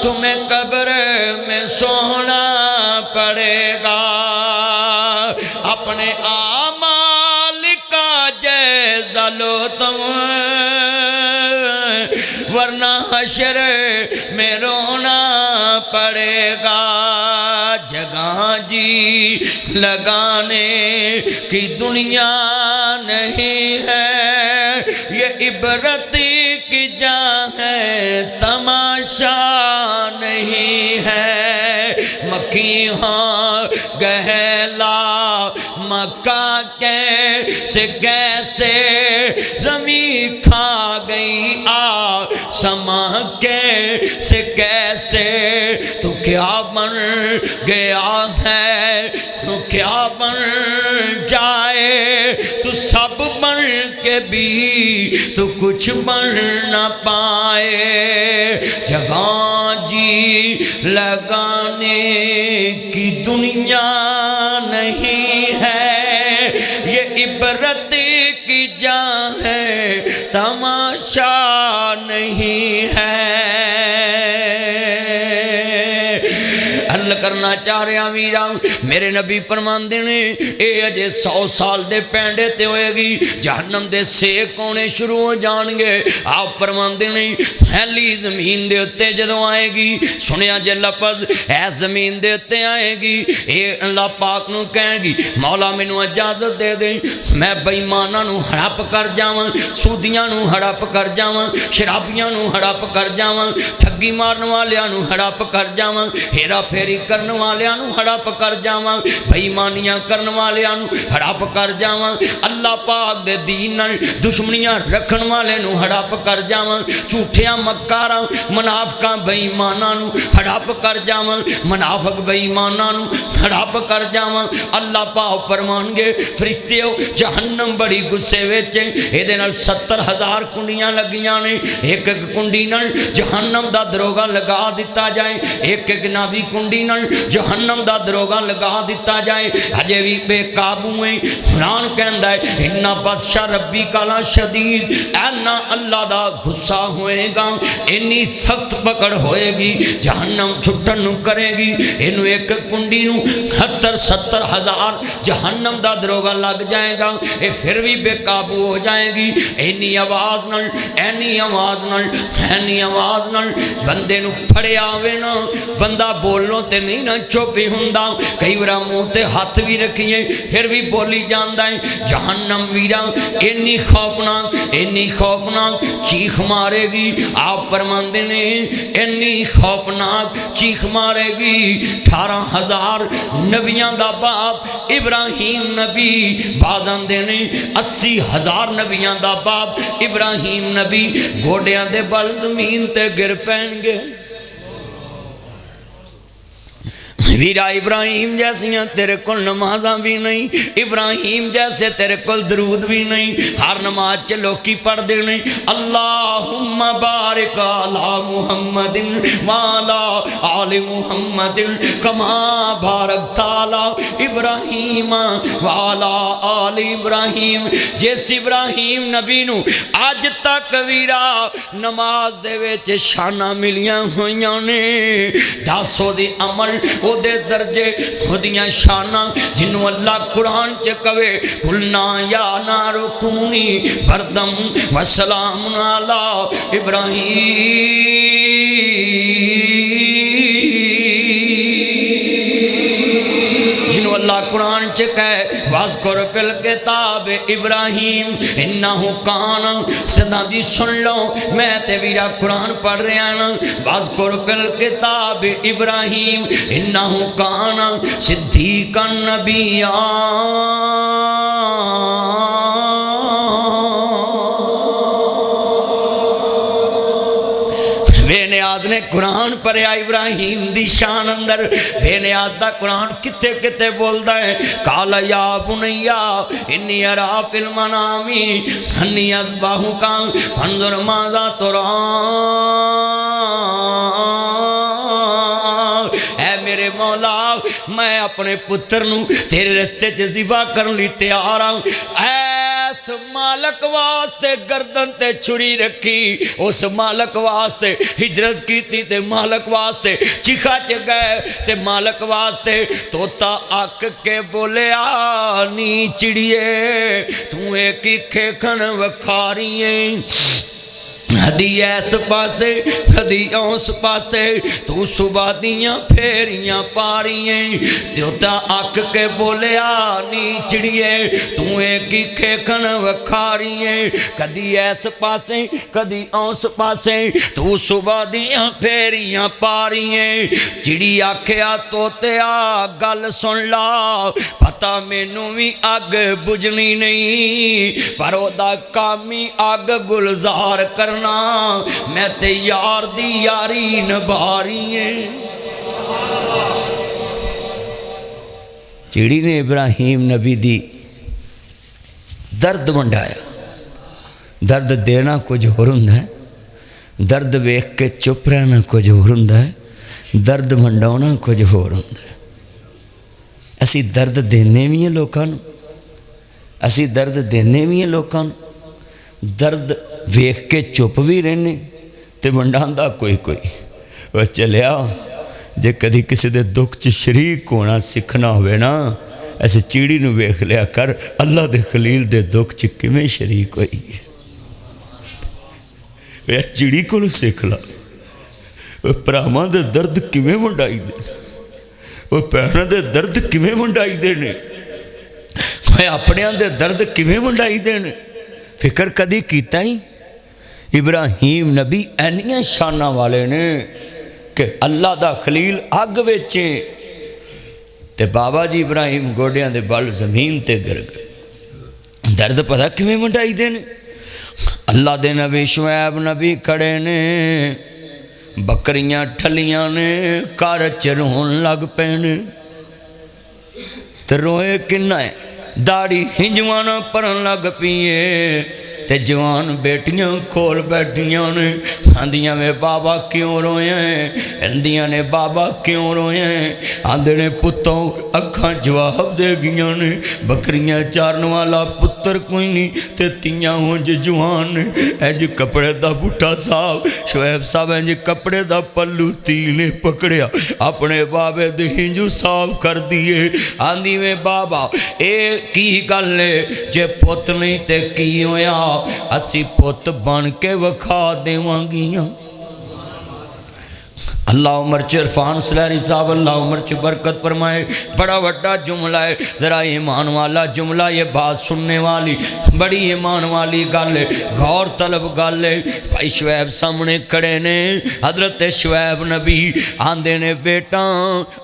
تمہیں قبر میں سونا پڑے گا اپنے اعمال کا جائزہ لو تم ورنہ حشر میں رونا پڑے گا جگہ جی لگانے کی دنیا نہیں ہے یہ عبرت کی جا ہے تماشا نہیں ہے مکھی ہاں گہلا مکہ کیسے زمین کھا گئی سما کیسے تو کیا بن گیا ہے تو کیا بن جائے تو سب بن کے بھی تو کچھ بن نہ پائے جگہ جی لگانے کی دنیا نہیں ہے یہ عبرت کی جا ہے تماشا نہیں ہے اللہ کرنا چاہ رہا میرا میرے نبی فرماندے نے اے اجے 100 سال دے پینڈے تے ہوئے گی جہنم دے سیک ہونے شروع ہو جان گے آپ فرماندے نے پھیلی زمین دے اتے جدوں آئے گی سنیا جے لفظ اے زمین دے اتے آئے گی اے اللہ پاک نو کہے گی مولا مینوں اجازت دے دے میں بے ایماناں نو ہڑپ کر جاواں سودیاں نو ہڑپ کر جاواں شرابیاں نو ہڑپ کر جاواں ٹھگی مارن والیاں نو ہڑپ کر جاواں ہیرا پھیری کرن والیاں نو ہڑپ کر جاواں بے ایمانیاں کرن والیاں نو ہڑپ کر جاواں اللہ پاک دے دین نال دشمنیاں رکھن والے نو ہڑپ کر جاواں جھوٹیاں مکاراں منافقاں بے ایماناں نو ہڑپ کر جاواں منافق بے ایماناں نو ہڑپ کر جاواں اللہ پاک فرمان گے فرشتیو جہنم بڑی غصے وچ اے دے نال 70,000 کنڈیاں لگیاں نے ایک ایک کنڈی نال جہنم دا دروگا لگا دیتا جائے ایک ایک نابی کنڈی نال جہنم دا دروگا لگا دیتا جائے ہجے بھی بے قابو ہیں قرآن کہندا ہے انہا بادشاہ ربی کالا شدید اینا اللہ دا غصہ ہوئے گا انی سخت پکڑ ہوئے گی جہنم چھٹن نو کرے گی انو ایک کنڈی نو 70,000 جہنم دا دروگا لگ جائے گا اے پھر بھی بے قابو ہو جائے گی اینی آواز نال بندے نو پھڑے آوے نا بندہ بولو تے نہیں نا چوپی ہوندا کئی ورا منہ تے ہاتھ بھی رکھیے پھر بھی بولی جاندا ہے جہنم ویرا اینی خوفناک چیخ مارے گی آپ فرماندے نے اینی خوفناک چیخ مارے گی 18,000 نبیاں دا باپ ابراہیم نبی بازاندے نے 80,000 نبیاں دا باپ ابراہیم نبی گوڑیاں دے بل زمین تے گر پین گے ویرا ابراہیم جیسیاں تیرے کل نمازاں بھی نہیں ابراہیم جیسے تیرے کل درود بھی نہیں ہر نماز چلو کی پڑھ دے نہیں اللہم بارک علی محمد والا آل محمد کما بارک علی ابراہیم والا آل ابراہیم جیس ابراہیم نبی نو آج تک ویرا نماز دے ویچے شانہ ملیاں ہویاں نے داسو دی عمل او دے درجے خودیاں شانہ جنہوں اللہ قرآن چکوے قلنا یا نارو کونی بردم وسلام علی ابراہیم جنہوں اللہ قرآن چکے وَاذْكُرْ فِي الْكِتَابِ ابراہیم انہو کان صدا بھی سن لو میں تے ویرا قرآن پڑھ رہے ہیں وَاذْكُرْ فِي الْكِتَابِ ابراہیم انہو کان صدیقا نبیّا بے نیاز نے قرآن پڑھیا ابراہیم دی شان اندر بے نیاز دا قرآن کتے کتے بولدا ہے قال یا بنیا انی ارا فی المنام انی اذبحک فانظر ماذا ترى اے میرے مولا میں اپنے پتر نو تیرے رستے چ ذبح کرن لئی تیار ہوں اس مالک واسطے گردن تے چھری رکھی، اس مالک واسطے ہجرت کیتی تے مالک واسطے چیخا چ گئے تے مالک واسطے توتا اک کے بولیا نی چڑیے تو ایک ہی کھیکھن وکھاریے ہدی ایس پاسے ہدی اس پاسے تو صبح دیاں پھیریاں پارییں توتا اک کے بولیا نی چڑیے تو ایک ہی کھیکھن وکھارییں کدی ایس پاسے کدی اس پاسے تو صبح دیاں پھیریاں پارییں چڑی آکھیا توتیا گل سن لا پتہ مینوں بھی اگ بجھنی نہیں پر او دا کامی اگ گلزار کرنا میں تے یار دی یاری نبھاری ہیں۔ چڑی نے ابراہیم نبی دی درد ونڈایا، درد دینا کچھ ہور ہوندا ہے، درد ویکھ کے چپ رہنا کچھ ہور ہوندا ہے، درد ونڈاؤنا کچھ ہور ہوندا ہے۔ اسی درد دینے بھی ہیں لوکاں نوں، اسی درد دینے بھی ہیں لوکاں نوں، درد ویکھ کے چپ بھی رہنے تے ونڈاندا کوئی وہ چلیا جے کدی کسی دے دکھ چ شریک ہونا سکھنا ہوئے نا ایسے چیڑی نو ویکھ لیا کر اللہ دے خلیل دے دکھ چ کیویں شریک ہوئی ہے، چیڑی کولوں سکھ لا پراواں دے درد کیویں ونڈائی دے، وہ بھیناں دے درد کیویں ونڈائی دے نے، اپنیاں دے درد کیویں ونڈائی دے نے، فکر کدی کیتا ہی؟ ابراہیم نبی اینیاں شانہ والے نے کہ اللہ دا خلیل اگ ویچے تے بابا جی ابراہیم گوڑیاں دے بال زمین تے گر گئے، درد پتہ کیویں ونڈائی دے نے۔ اللہ دے نبی شعیب نبی کھڑے نے بکریاں ٹھلیاں نے کار چرون لگ پینے تے روئے کنہ ہے داڑی ہنجوانا پرن لگ پیئے تے جوان بیٹیاں کھول بیٹھیاں نے آندیاں میں بابا کیوں روئے ہیں، آندیاں نے بابا کیوں روئے ہیں، آندے نے پتوں اکھاں جواب دے گیاں نے بکریاں چارن والا پتر کوئی نہیں تے تیاں ہونج جوان نے اینج کپڑے دا بٹھا صاحب شعیب صاحب اینج کپڑے دا پلو تیل نے پکڑیا اپنے بابے دے ہنجو صاف کر دیئے، آندی میں بابا اے کی گل لے جے پت نہیں تے کی ہویا اسی پت بن کے وکھا دے وانگیاں۔ اللہ عمر چ عرفان سلیری صاحب اللہ عمر چ برکت فرمائے، بڑا وڈا جملہ ہے، ذرا ایمان والا جملہ، یہ بات سننے والی بڑی ایمان والی گل ہے، غور طلب گل ہے۔ بھائی شعیب سامنے کھڑے نے، حضرت شعیب نبی آندے نے بیٹا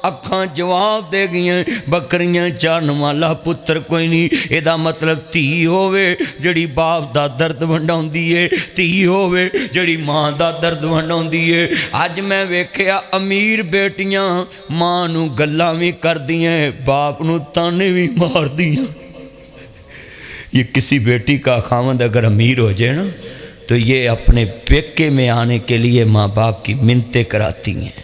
اکھاں جواب دے گئیں بکریاں چارن والا پتر کوئی نہیں، یہ دا مطلب تھی ہووے جڑی باپ دا درد ونڈاؤندی ہے، تھی ہووے جڑی ماں دا درد ونڈاؤندی ہے۔ اج میں کیا امیر بیٹیاں ماں نو گلاں بھی کر دیاں باپ نو تانے بھی مار دیاں۔ یہ کسی بیٹی کا خاوند اگر امیر ہو جائے نا تو یہ اپنے پیکے میں آنے کے لیے ماں باپ کی منتیں کراتی ہیں،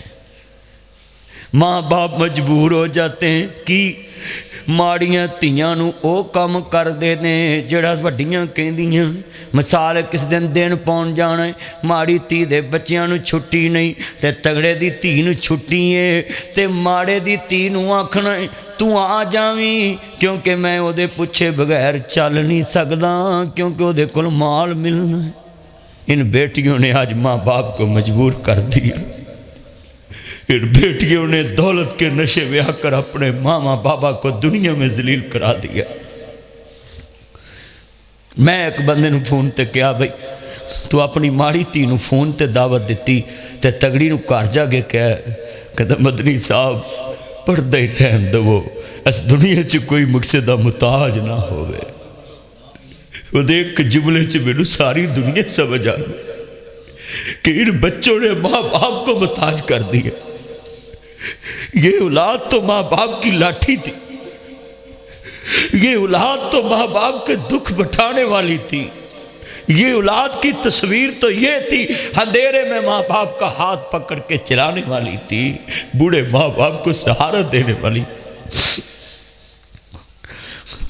ماں باپ مجبور ہو جاتے ہیں کہ ماڑیاں تیاں نو او کام کر دے دیں جڑا وڈیاں کہندیاں۔ مثال کس دن پہنچ جانا ہے ماڑی تی دے بچیاں نو چھٹی نہیں تے تگڑے دی تی نو چھٹی ہے تے ماڑے دی تی نو آکھنا ہے تو آ جاویں کیونکہ میں او دے پوچھے بغیر چل نہیں سکدا کیونکہ او دے کول مال ملنا ہے۔ ان بیٹیوں نے آج ماں باپ کو مجبور کر دیا، ان بیٹیوں نے دولت کے نشے میں آ کر اپنے ماما بابا کو دنیا میں ذلیل کرا دیا۔ میں ایک بندے نو فون تے کیا بھئی تو اپنی ماڑی تی نو فون تے دعوت دیتی تے تگڑی نو کار جا گے کہتا مدنی صاحب پڑھدا ہی رہن دو اس دنیا چ کوئی مقصدہ محتاج نہ ہوئے۔ وہ دیکھ جملے چ میں ساری دنیا سمجھ آ کہ ان بچوں نے ماں باپ کو محتاج کر دیا۔ یہ اولاد تو ماں باپ کی لاٹھی تھی، یہ اولاد تو ماں باپ کے دکھ بٹھانے والی تھی، یہ اولاد کی تصویر تو یہ تھی اندھیرے میں ماں باپ کا ہاتھ پکڑ کے چلانے والی تھی، بوڑھے ماں باپ کو سہارا دینے والی۔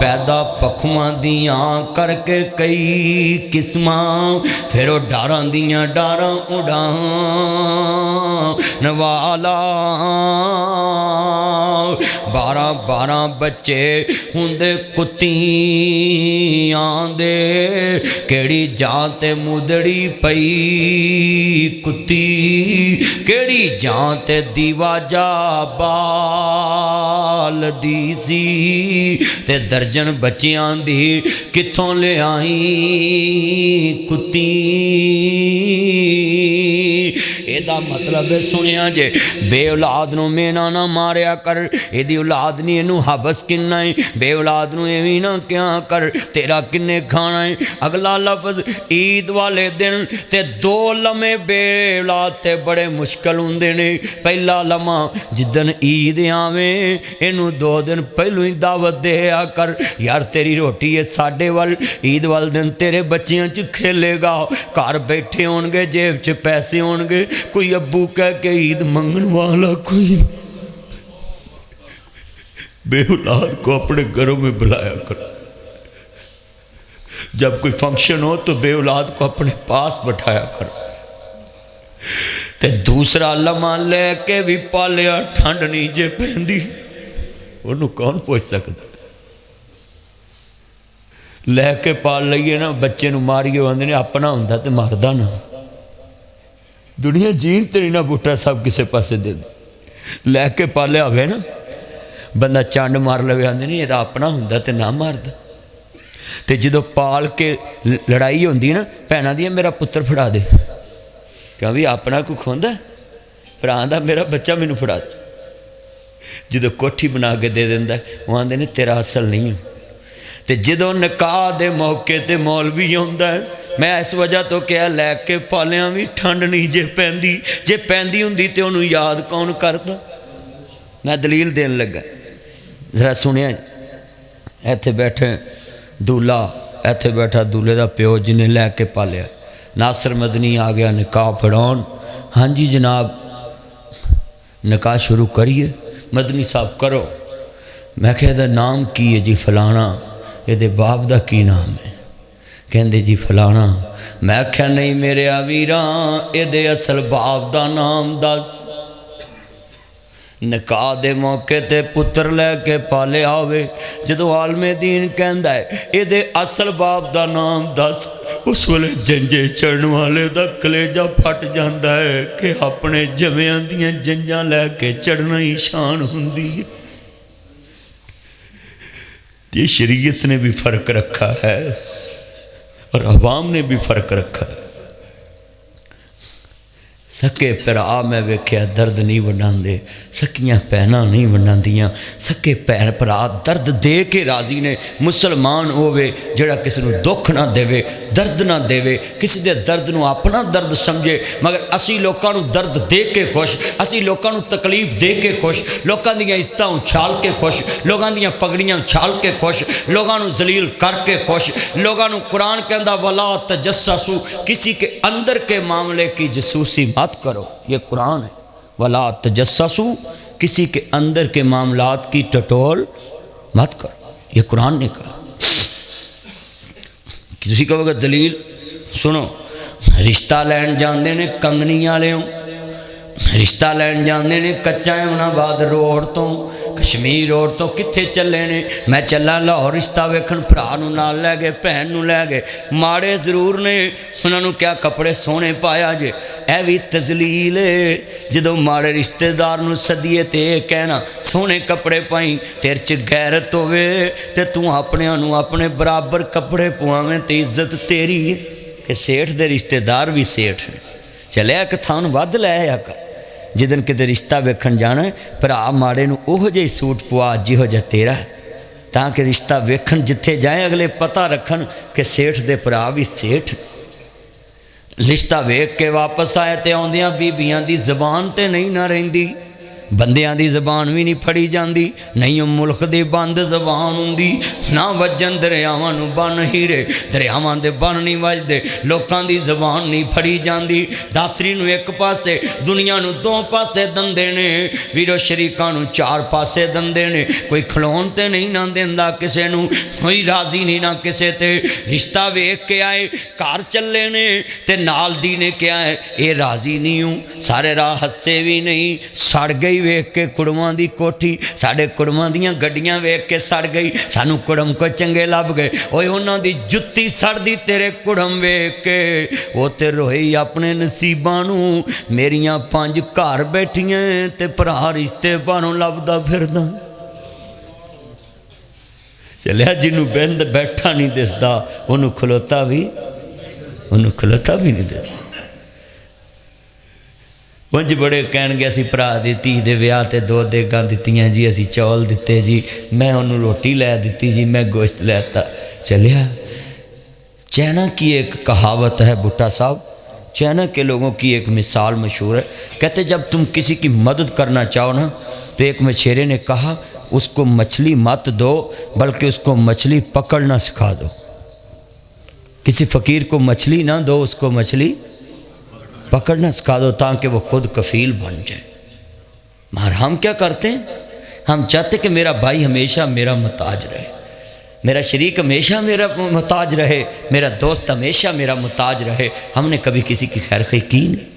پیدا پکھواں دیاں کر کے کئی قسماں پھر وہ ڈاراں دیاں ڈاراں اڑان والا 12 بچے ہوندے کتیاں دے کیڑی جان تے مدڑی پئی کتی کیڑی جان تے دیوا جا بال دی سی تے درجن بچیاں دی کتھوں لے آئی کتی دا مطلب ہے سنیا جے بے اولاد نو مینا نہ ماریا کر ایدی اولاد نہیں اینو حبس کنا ہے بے اولاد نو ایویں نہ کیا کر تیرا کنے کھانا ہے اگلا لفظ عید والے دن تے 2 لمحے بے اولاد تے بڑے مشکل ہوندے نے پہلا لمحہ جدن عید آویں اینو 2 دن پہلو ہی دعوت دے آ کر یار تیری روٹی ہے ساڈے وال عید والے دن تیرے بچیاں چ کھیلے گا گھر بیٹھے ہون گے جیب چ پیسے ہون گے کوئی ابو کہہ کے عید منگن والا کوئی بے اولاد کو اپنے گھروں میں بلایا کر جب کوئی فنکشن ہو تو بے اولاد کو اپنے پاس بٹھایا کر تے دوسرا لمحہ لے کے بھی پالیا ٹھنڈ نہیں جے پہندی انہوں کون پوچھ سکتا لے کے پال لئیے نا بچے نو ماریے ہوندے نے اپنا ہوندہ تے ماردہ نا دنیا جین تیری نہ بوٹا صاحب کسے پاسے دے دے لے کے پالے آوے نا بندہ چانڈ مار لوے آندے نہیں یہ دا اپنا ہوندہ تے نہ مار دا تے جدو پال کے لڑائی ہوندی نا پہنا دیا میرا پتر پھڑا دے کہ بھی اپنا کو کھوندا پھر آندہ میرا بچہ میں نو پھڑا دے جدو کوٹھی بنا کے دے دیندہ وہ آندے نے تیرا اصل نہیں ہوں تے جدو نکاح دے موقع تے مولوی ہوندہ ہے میں اس وجہ تو کیا لے کے پالیاں بھی ٹھنڈ نہیں جے پہندی ہوندی تے انہوں یاد کون کردا میں دلیل دین لگا ذرا سنیا ایتھے بیٹھے دولہ ایتھے بیٹھا دولے دا پیو جنہیں لے کے پالیا ناصر مدنی آ گیا نکاح پڑھون ہاں جی جناب نکاح شروع کریے مدنی صاحب کرو میں کہتا نام کی ہے جی فلانا یہ دے باپ دا کی نام ہے کہندے جی فلانا میں کہا نہیں میرے آویران اے دے اصل باپ دا نام دس نکاح دے موقع تے پتر لے کے پالے آوے جدو عالم دین کہندا ہے اے دے اصل باپ دا نام دس اس ویلے جنجے چڑھن والے دا کلیجہ پھٹ جاندا ہے کہ اپنے جمیاں دیاں جنجاں لے کے چڑھنا ہی شان ہوندی ہے یہ شریعت نے بھی فرق رکھا ہے اور عوام نے بھی فرق رکھا ہے سکے پرا میں ویکھیا درد نہیں ونڈان دے سکیاں پہنا نہیں ونڈان دیاں سکے پہن پرا درد دے کے راضی نے مسلمان ہوئے جڑا کسی نو دکھ نہ دے درد نہ دے کسی دے درد نو اپنا درد سمجھے مگر اسی لوکاں نو درد دے کے خوش اسی لوکاں نو تکلیف دے کے خوش لوکاں دیاں عزتاں اچھال کے خوش لوکاں دیاں پگڑیاں اچھال کے خوش لوکاں نو ذلیل کر کے خوش لوکاں نو قرآن کہندا ولا تجسسوا کسی کے اندر کے معاملے کی جسوسی مت کرو یہ قرآن ہے ولا تجسسوا کسی کے اندر کے معاملات کی ٹٹول مت کرو یہ قرآن نے کہا کسی کہو گا دلیل سنو رشتہ لین جاندے نے کنگنی والے رشتہ لین جاندے نے کچا امناباد روڈ تو کشمیر روڈ تو کتھے چلے نے میں چلا لاہور رشتہ ویکھن بھرا نو نال لے گئے بہن نو لے گئے ماڑے ضرور نے انہاں نو کیا کپڑے سونے پایا جے اے وی تذلیل ہے جدوں ماڑے رشتہ دار نو سدیے تے کہنا سونے کپڑے پائیں تیرے چ غیرت ہوے تے تو اپنے نو اپنے برابر کپڑے پواویں تے عزت تیری ہے کہ سیٹھ دے رشتہ دار بھی سیٹھ ہیں چلے کہ تھان ود لے آیا کر جدن کدے رشتہ ویکھن جانا ہے پر آپ ماڑے نو اوہ جے سوٹ پوا جہو جا تیرا ہے تاکہ رشتہ ویکھن جتھے جائیں اگلے پتہ رکھن کہ سیٹھ دے پر بھی سیٹھ رشتہ ویکھ کے واپس آئے تے آندیاں بیبیاں دی زبان تے نہیں نہ رہندی بندیاں دی زبان بھی نہیں پھڑی جاندی، نہیں ملک دی بند زبان ہوندی، نہ وجن دریاواں نو بن ہیرے، دریاواں دے بن نہیں وجدے، لوکاں دی زبان نہیں پھڑی جاندی۔ داتری نو ایک پاسے، دنیا نو دو پاسے دندے نے، ویرو شریکاں نو چار پاسے دندے نے، کوئی کھلون تے نہیں نہ دیندا کسے نو، کوئی راضی نہیں نہ کسے تے، رشتہ ویکھ کے آئے کار چلے نے تے نال دی نے کیا ہے اے راضی نہیں ہوں، سارے راہ ہسے بھی نہیں، سڑ گئی ویکھ کے کڑماں دی کوٹھی، ساڑے کڑماں دیاں گڈیاں ویکھ کے سڑ گئی، سانو کڑم کو چنگے لب گئے، اوے انہاں دی جتی سڑ دی تیرے کڑم ویکھ کے، وہ تے روئی اپنے نصیباں نو، میریاں 5 گھر بیٹھیاں تے پرا رشتے بانوں لبدا پھردا۔ چلیا جنوں بند بیٹھا نہیں دسدا انہوں کھلوتا بھی نہیں دسدا۔ ونج بڑے کہن گے اسی پرا دی تھی دے ویاہ تے 2 دیگاں دتیاں جی، اسی چول دیتے جی، میں انہوں روٹی لے دیتی جی، میں گوشت لیتا۔ چلیا چائنا کی ایک کہاوت ہے بھٹا صاحب، چائنا کے لوگوں کی ایک مثال مشہور ہے، کہتے جب تم کسی کی مدد کرنا چاہو نا تو ایک مچھیرے نے کہا اس کو مچھلی مت دو بلکہ اس کو مچھلی پکڑنا سکھا دو۔ کسی فقیر کو مچھلی نہ دو، اس کو مچھلی پکڑنا سکھا دو تاکہ وہ خود کفیل بن جائے۔ مگر ہم کیا کرتے ہیں؟ ہم چاہتے کہ میرا بھائی ہمیشہ میرا محتاج رہے، میرا شریک ہمیشہ میرا محتاج رہے، میرا دوست ہمیشہ میرا محتاج رہے۔ ہم نے کبھی کسی کی خیر خواہی کی نہیں۔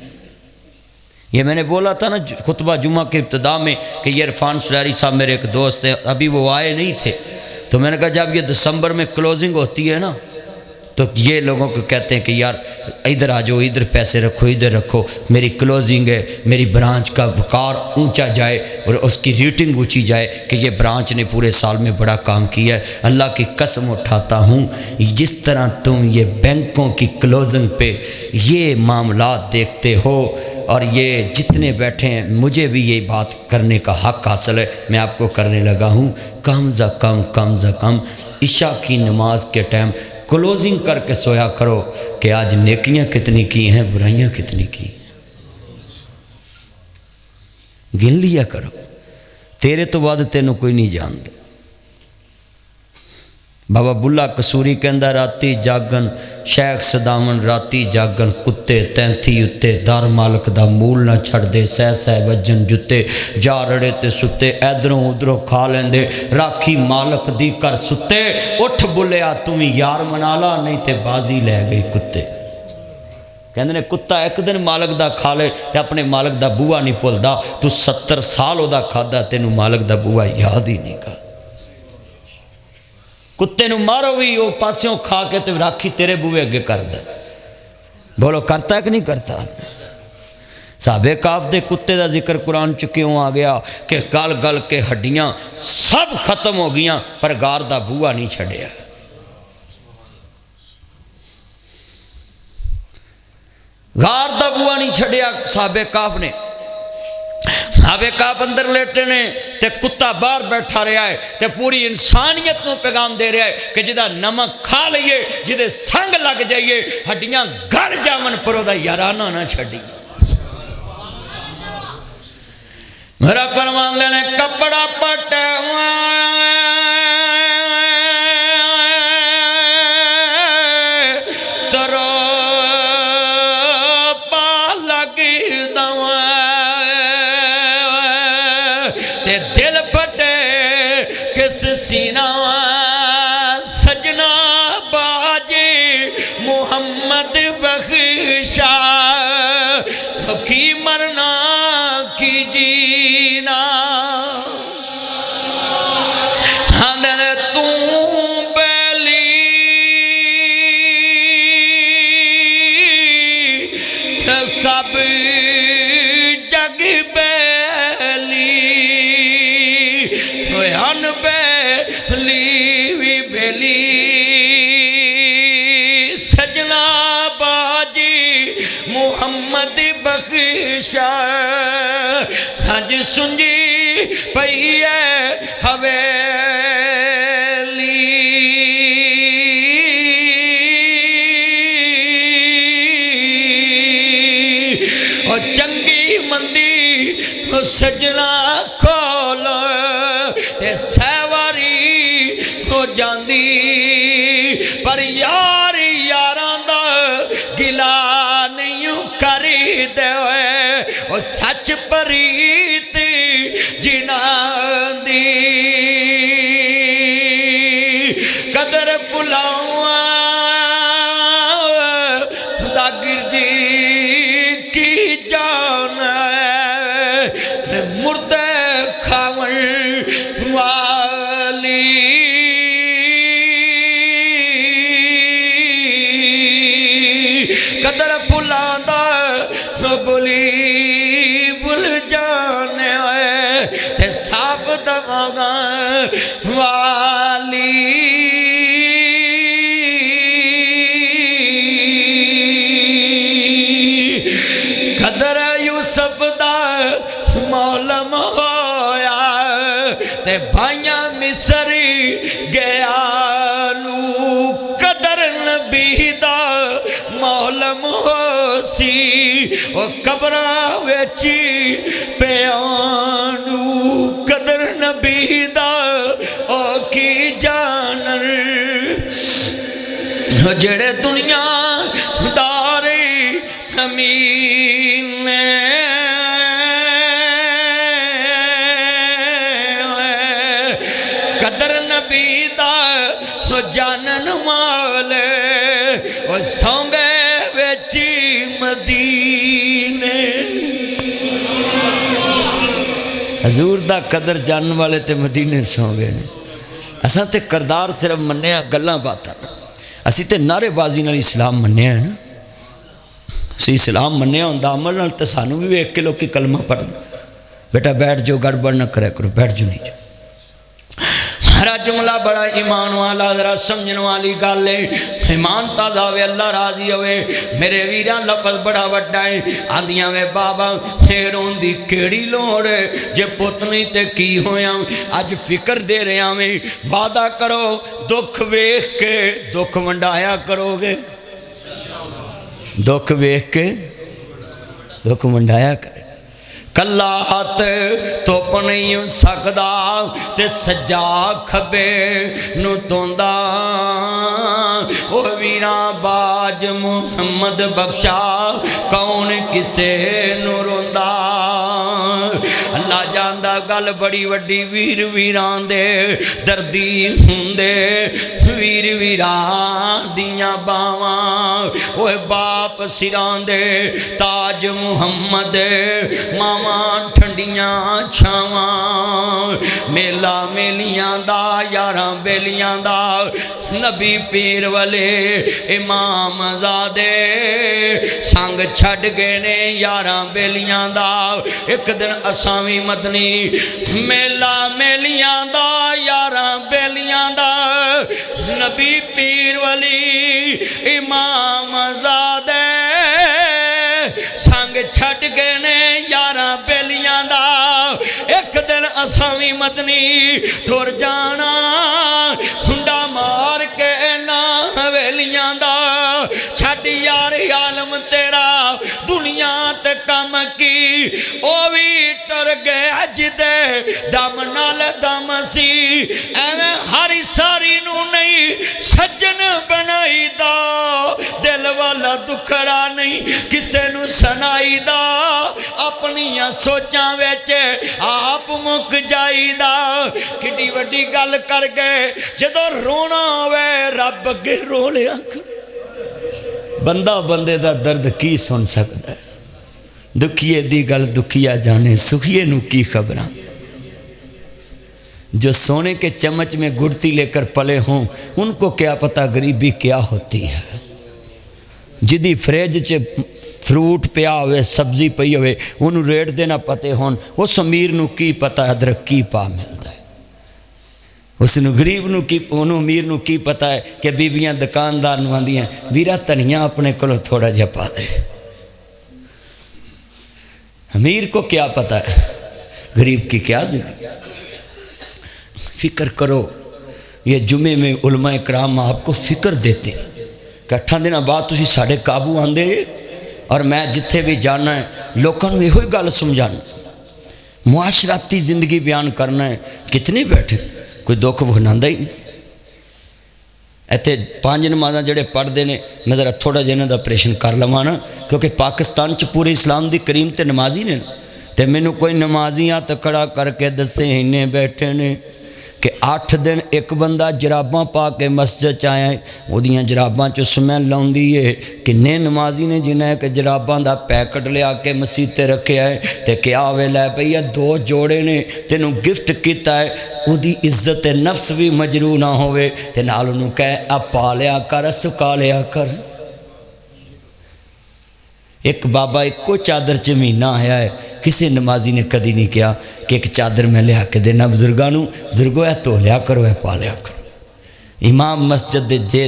یہ میں نے بولا تھا نا خطبہ جمعہ کے ابتدا میں کہ یہ عرفان سراری صاحب میرے ایک دوست ہیں، ابھی وہ آئے نہیں تھے، تو میں نے کہا جب یہ دسمبر میں کلوزنگ ہوتی ہے نا تو یہ لوگوں کو کہتے ہیں کہ یار ادھر آ جاؤ، ادھر پیسے رکھو، ادھر رکھو، میری کلوزنگ ہے، میری برانچ کا وقار اونچا جائے اور اس کی ریٹنگ اونچی جائے کہ یہ برانچ نے پورے سال میں بڑا کام کیا ہے۔ اللہ کی قسم اٹھاتا ہوں جس طرح تم یہ بینکوں کی کلوزنگ پہ یہ معاملات دیکھتے ہو اور یہ جتنے بیٹھے ہیں، مجھے بھی یہ بات کرنے کا حق حاصل ہے، میں آپ کو کرنے لگا ہوں، کم از کم عشاء کی نماز کے ٹائم کلوزنگ کر کے سویا کرو کہ آج نیکیاں کتنی کی ہیں، برائیاں کتنی کی ہیں، گن لیا کرو، تیرے تو بعد تینوں کوئی نہیں جانتا۔ بابا بلا قصوری کہندا راتی جاگن شیخ صداون راتی جاگن کتے تینتھی اتے دار مالک دا مول نہ چھڑ دے سہ سہ وجن جتے جا رڑے تے ستے ادھروں ادھروں کھا لیندے راکھی مالک دی کر ستے اٹھ بلیا تم یار منالا نہیں تے بازی لے گئی کتے۔ کہندے نے کتا ایک دن مالک دا کھا لے تے اپنے مالک دا بوا نہیں بھولدا، تو 70 سال او دا کھادا تینوں مالک دا بوا یاد ہی نہیں کر۔ کتے نو مارو بھی وہ پاسیوں کھا کے تے راکھی تیرے بوے اگے کر دے، بولو کرتا ہے کہ نہیں کرتا؟ صحابہ کاف دے کتے دا ذکر قرآن چکیوں آ گیا کہ گل گل کے ہڈیاں سب ختم ہو گیاں پر گار دا بوا نہیں چھڑیا۔ غار دا بوا نہیں چھڑیا صحابہ کاف نے۔ صحابہ کاف اندر لیٹے نے تے کتا باہر بیٹھا رہا ہے تے پوری انسانیت نو پیغام دے رہا ہے کہ جدہ نمک کھا لئیے جدہ سنگ لگ جائیے ہڈیاں گھر جامن پرو دا یارانہ نہ چھڑی۔ میرا فرمان دینے کپڑا پٹے سینہ سجنا باجی محمد بخشا کی مرنا کی جینا ہندن توں بیلی سب جگ بیلی ہن بیلی بیلی سجنا باجی محمد بخشا ہج سنجی پئی ہے حویلی اور چنگی مندی سجنا کھول تے سیواری ہو جاندی پر یار یاراں دا گلا نہیں کری دے او سچ پریت جناں دی قدر بلاواں خدا گرجی کی جان مردے کھاون والی قدر بلاندا بولی بل جانے تے ساب دماغا والی قدر یوسف دا مولم ہویا تے بھائیاں مصری گیا نو قدر نبی دا مولم ہو سی او قبراں وچی پیانو قدر نبی دا او کی جانر جڑے دنیا دارے امین قدر نبی دا جانن والے او سونگے وچی مدینے حضور دا قدر جانن والے تے مدینے سونگے اساں تے کردار صرف منیا گلاں باتاں اسی تے نعرے بازی نال اسلام منیا ہے نا اسی اسلام منیا ہوندا عمل نال تے سانوں بھی ویکھ کے لوکی کلمہ پڑھ بیٹا بیٹھ جو گڑبڑ نہ کرے کرو بیٹھ جو نہیں جو ہرا جملہ بڑا ایمان والا ذرا سمجھن والی گل ہے ایمان تازہ ہوئے اللہ راضی ہوئے میرے ویران لفظ بڑا وڈا ہے آدھیاں میں بابا پھیرون دی کیڑی لوڑ جے پتنی تے کی ہویاں آج فکر دے رہے ہمیں وعدہ کرو دکھ ویخ کے دکھ منڈایا کرو گے دکھ ویخ کے دکھ منڈایا کرے کلا ہاتھ توپ نہیں سکدا تے سجا کھبے نو توندا او ویراں باج محمد بخشا کون کسے نو روندا اللہ جاندا گل بڑی وڈی ویر ویراں دے دردی ہوندے ویر ویراں دیاں باواں اوے باپ سراں دے تاج محمد ماواں ٹھنڈیاں چھاواں میلا میلیاں دا یاراں بیلیاں دا نبی پیر والے امام زادے سنگ چھڑ گئے نے یاراں بیلیاں دا ایک دن اسامی مدنی میلا میلیاں دا یاراں بیلیاں دا نبی پیر والی امام زادے سنگ چھڑ گئے نے یاراں بیلیاں دا ایک دن اسامی مدنی ٹور جانا ہنڈا مار کے نا ویلیاں دا چھٹ یار عالم تیرا دنیا تے کم کی او بھی ٹر گئے جدے دم نال دم سی ایویں ہری ساری نو نہیں سجن بنائی دا دل والا دکھڑا نہیں کسے نو سنائی دا اپنی سوچاں ویچ آپ مک جائی دا کڈی وڈی گل کر گئے جدو رونا ہوئے رب اگے رو لیا بندہ بندے دا درد کی سن سکتا ہے دکھیے دی گل دکھیا جانے سکھیے نو کی خبراں جو سونے کے چمچ میں گڑتی لے کر پلے ہوں ان کو کیا پتا غریبی کیا ہوتی ہے جدی فریج چے فروٹ پیا ہوئے سبزی پئی ہوئے انہوں ریٹ دینا پتے ہون اس امیر نو کی پتا ادرک کی پا ملتا ہے اس نو غریب نو کی انہوں امیر نو کی پتا ہے کہ بیبیاں دکاندار نو آندی ہیں ویرا تنیاں اپنے کلو تھوڑا جا پا دے امیر کو کیا پتا ہے غریب کی کیا زندگی فکر کرو یہ جمعے میں علماء اکرام آپ کو فکر دیتے کہ 8 دن بعد تسی ساڑھے قابو آندے اور میں جتھے بھی جانا ہے لوکاں نو یہ ہوئی گل سمجھانا معاشراتی زندگی بیان کرنا ہے، کتنے بیٹھے، کوئی دکھ بھناندہ ہی نہیں۔ ایتھے 5 نمازاں جڑے پڑھتے ہیں، میں ذرا تھوڑا جہاں کا آپریشن کر لواں نا، کیونکہ پاکستان چ پورے اسلام دی کریم تے نمازی نے، تے مینوں کوئی نمازیاں تے کھڑا کر کے دسے انہیں بیٹھے نے کہ 8 دن ایک بندہ جراباں پا کے مسجد چ آیا ہے، وہدیاں جراباں چ سمیل آؤندی ہے، کنے نمازی نے جنہیں کہ جراباں دا پیکٹ لیا کے مسجد تے رکھیا ہے، تے کیا ہوئے لے پئی 2 جوڑے نے تینوں گفٹ کیتا ہے، وہ دی عزت نفس بھی مجروح نہ ہوئے، تے نال انہوں کہے اب پا لیا کر سکا لیا کر۔ ایک بابا ایک کو چادر چ مہینہ آیا ہے، کسی نمازی نے کدی نہیں کیا کہ ایک چادر میں لیا کے دینا بزرگانوں، بزرگوں ہے تو لیا کرو ہے پا لیا کرو۔ امام مسجد دے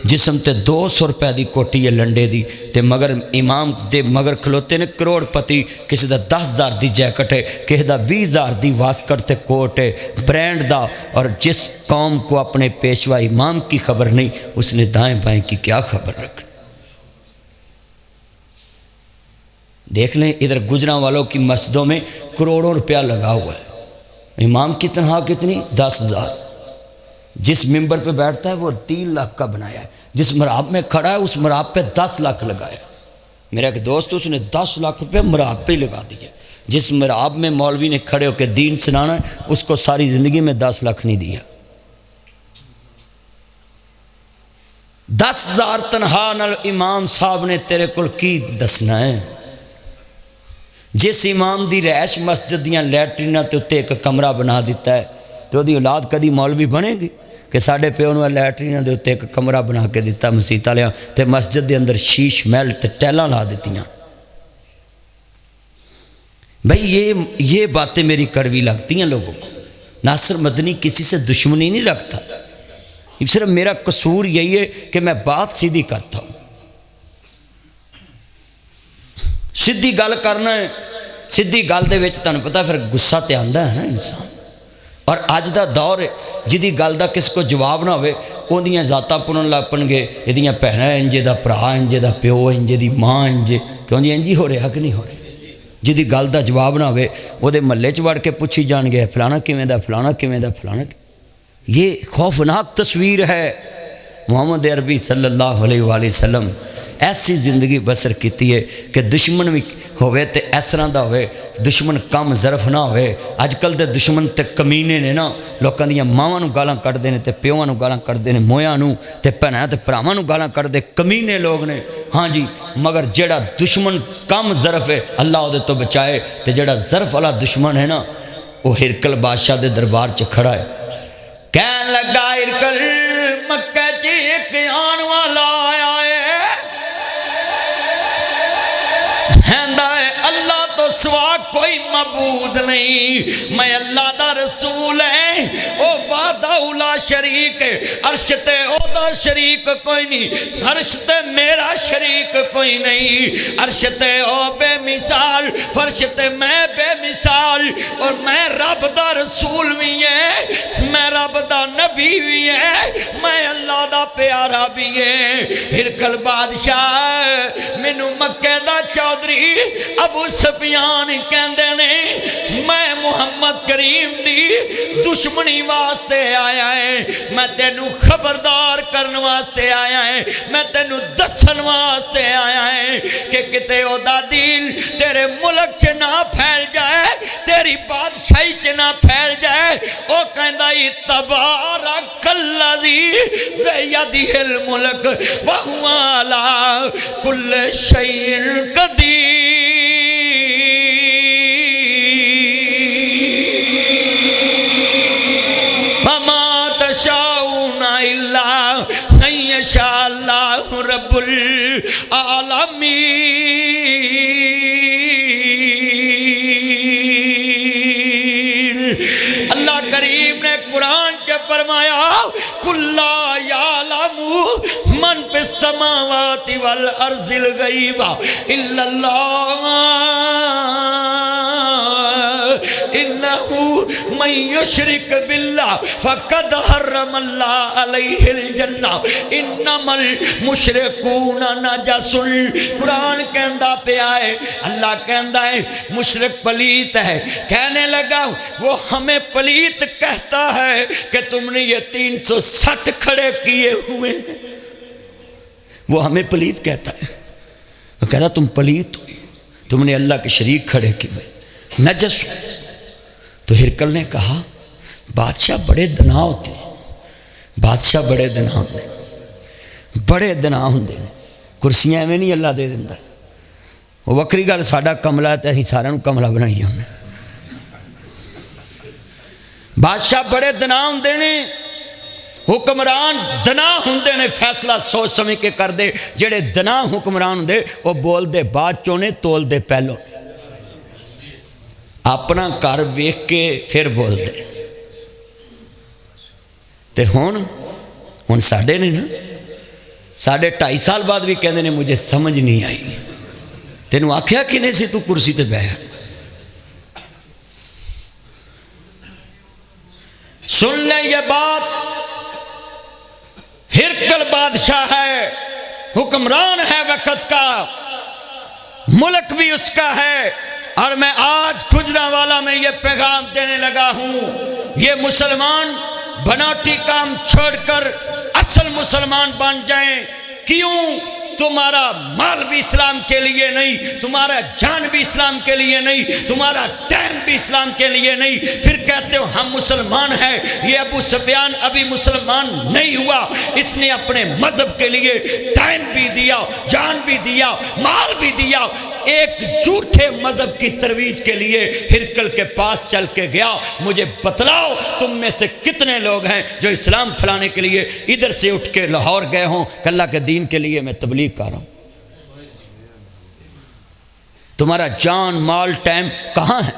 جسم تے 200 روپے دی کوٹی ہے لنڈے دی، تے مگر امام دے مگر کھلوتے نے کروڑ پتی، کسی دا 10,000 دی جیکٹ ہے، کسی دا 20,000 دی واسکٹ تے کوٹ ہے برینڈ دا، اور جس قوم کو اپنے پیشوا امام کی خبر نہیں، اس نے دائیں بائیں کی کیا خبر رکھنی۔ دیکھ لیں ادھر گجراں والوں کی مسجدوں میں کروڑوں روپیہ لگا ہوا ہے، امام کی تنخواہ کتنی؟ 10,000۔ جس ممبر پہ بیٹھتا ہے وہ 3 لاکھ کا بنایا ہے، جس مراب میں کھڑا ہے اس مراب پہ 10 لاکھ لگایا۔ میرا ایک دوست اس نے 10 لاکھ روپے مراب پہ ہی لگا دیا۔ جس مراب میں مولوی نے کھڑے ہو کے دین سنانا ہے اس کو ساری زندگی میں 10 لاکھ نہیں دیا۔ 10,000 تنخواہ نال امام صاحب نے تیرے کول کی دسنا ہے؟ جس امام دی رہائش مسجد دیاں لیٹریناں تے اتے ایک کمرہ بنا دیتا ہے تو دی اولاد کدی مولوی بنے گی کہ ساڑھے پیو نے لیٹریناں دے اتے ایک کمرہ بنا کے دیتا مسیت والیاں تے مسجد دے اندر شیش محل تے ٹیلاں لا دیتیاں۔ بھئی یہ باتیں میری کڑوی لگتی ہیں لوگوں کو۔ ناصر مدنی کسی سے دشمنی نہیں رکھتا، صرف میرا قصور یہی ہے کہ میں بات سیدھی کرتا ہوں، سیدھی گل کرنا ہے۔ سیدھی گل دے وچ تانوں پتہ پھر غصہ تے آندا ہے نا انسان، اور اج دا دور ہے جدی گل دا کس کو جواب نہ ہوئے اودیاں ذاتاں پڑھن لگ پن گے، ادیاں بہناں انجے دا بھرا انجے دا پیو انجے دی ماں انجے، کیوں جی انجی ہو رہا کہ نہیں ہو رہا؟ جدی گل دا جواب نہ ہوئے وہ دے محلے چ وڑ کے پوچھی جان گے فلانا کیویں دا فلانا کیویں دا فلانا۔ یہ خوفناک تصویر ہے۔ محمد عربی صلی اللہ علیہ وآلہ وسلم ایسی زندگی بسر کیتی ہے کہ دشمن بھی ہوئے تے اس طرح دا ہوئے، دشمن کم ظرف نہ ہوئے۔ اج کل دے دشمن تے کمینے نے نا، لوکاں دیاں ماواں نوں گالاں کڈدے نے تے پیواں نوں گالاں کڈدے نے، مویاں نوں تے بھیناں تے بھراواں نوں گالاں کڈدے، کمینے لوگ نے ہاں جی۔ مگر جیڑا دشمن کم ظرف ہے اللہ دے تو بچائے، تے جیڑا ظرف والا دشمن ہے نا وہ ہرکل بادشاہ دے دربار چ کھڑا ہے، کہن لگا ہرکل مکہ چ ایک آن والا آیا ہے، اللہ تو سوا کوئی معبود نہیں، میں اللہ دا رسول ہے، او وحدہ لا شریک ہے، عرش تے او دا شریک کوئی نہیں، عرش تے میرا شریک کوئی نہیں، عرش تے او بے مثال، فرش تے میں بے مثال، اور میں رب دا رسول بھی ہے، میں رب دا نبی بھی ہے، میں اللہ دا پیارا بھی ہے۔ ہرکل بادشاہ مینوں مکے دا چودھری ابو سفیان کہندے نے میں محمد کریم دی دشمنی واسطے آیا ہے، میں تینوں خبردار کرن واسطے آیا ہے، میں تینوں دسن واسطے آیا ہے کہ کتے او دا دین تیرے ملک چ نہ پھیل جائے، تیری بادشاہی چ نہ پھیل جائے۔ او کہندا تبارک الذی بیدہ الملک وہو علی کل شیء قدیر، وما تشاءون الا ان یشاء اللہ رب العالمین۔ اللہ کریم نے قرآن چ فرمایا قل لا یعلم من فی السماوات والارض الغیب الا اللہ انہ من یشرک باللہ فقد حرم اللہ علیہ الجنہ انما المشرکون نجس. قرآن کہندا پیا ہے، اللہ کہندا ہے مشرک پلیت ہے. کہنے لگا وہ ہمیں پلیت کہتا ہے کہ تم نے یہ 360 کھڑے کیے ہوئے ہیں. وہ ہمیں پلیت کہتا ہے. وہ کہتا تم پلیت ہو، تم نے اللہ کے شریک کھڑے کیے نجس. تو ہرکل نے کہا بادشاہ بڑے دنا ہوتے ہیں، بادشاہ بڑے دنا ہوتے ہیں، بڑے دنا ہوندے ہیں. کرسیاں ایویں نہیں اللہ دے دیندا. وہ وکری گل ساڈا کملا ہے تے اسی سارے نوں کملا بنائی ہوں. بادشاہ بڑے دنا ہوندے نے، حکمران دنا ہوندے نے، فیصلہ سوچ سمجھ کے کر دے. جڑے دنا حکمران ہوندے وہ بول دے بعد چوں نے، تول دے پہلو. اپنا گھر ویکھ کے پھر بول دے. تے ہن ساڈے نے نا، ساڈے 2.5 سال بعد بھی کہندے نے مجھے سمجھ نہیں آئی. تینوں آکھیا کنے سی تو کرسی تے بیٹھ. سن لے یہ بات، ہرکل بادشاہ ہے، حکمران ہے وقت کا، ملک بھی اس کا ہے. اور میں آج گجرانوالہ میں یہ پیغام دینے لگا ہوں، یہ مسلمان بناوٹی کام چھوڑ کر اصل مسلمان بن جائیں. کیوں؟ تمہارا مال بھی اسلام کے لیے نہیں، تمہارا جان بھی اسلام کے لیے نہیں، تمہارا ٹائم بھی اسلام کے لیے نہیں. پھر کہتے ہو ہم مسلمان ہیں. یہ ابو سفیان ابھی مسلمان نہیں ہوا، اس نے اپنے مذہب کے لیے ٹائم بھی دیا، جان بھی دیا، مال بھی دیا. ایک جھوٹے مذہب کی ترویج کے لیے ہرکل کے پاس چل کے گیا. مجھے بتلاؤ تم میں سے کتنے لوگ ہیں جو اسلام پھیلانے کے لیے ادھر سے اٹھ کے لاہور گئے ہوں کہ اللہ کے دین کے لیے میں تبلیغ کر رہا ہوں. تمہارا جان مال ٹائم کہاں ہے؟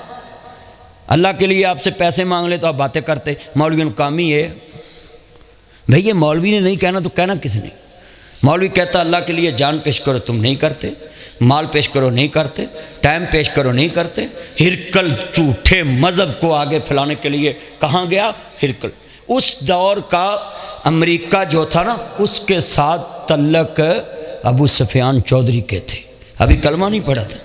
اللہ کے لیے آپ سے پیسے مانگ لے تو آپ باتیں کرتے. مولویوں کا کام ہی ہے بھئی. یہ مولوی نے نہیں کہنا تو کہنا کس نے؟ مولوی کہتا اللہ کے لیے جان پیش کرو، تم نہیں کرتے. مال پیش کرو، نہیں کرتے. ٹائم پیش کرو، نہیں کرتے. ہرکل جھوٹے مذہب کو آگے پھیلانے کے لیے کہاں گیا؟ ہرکل. اس دور کا امریکہ جو تھا نا، اس کے ساتھ تعلق ابو سفیان چودھری کے تھے. ابھی کلمہ نہیں پڑھا تھا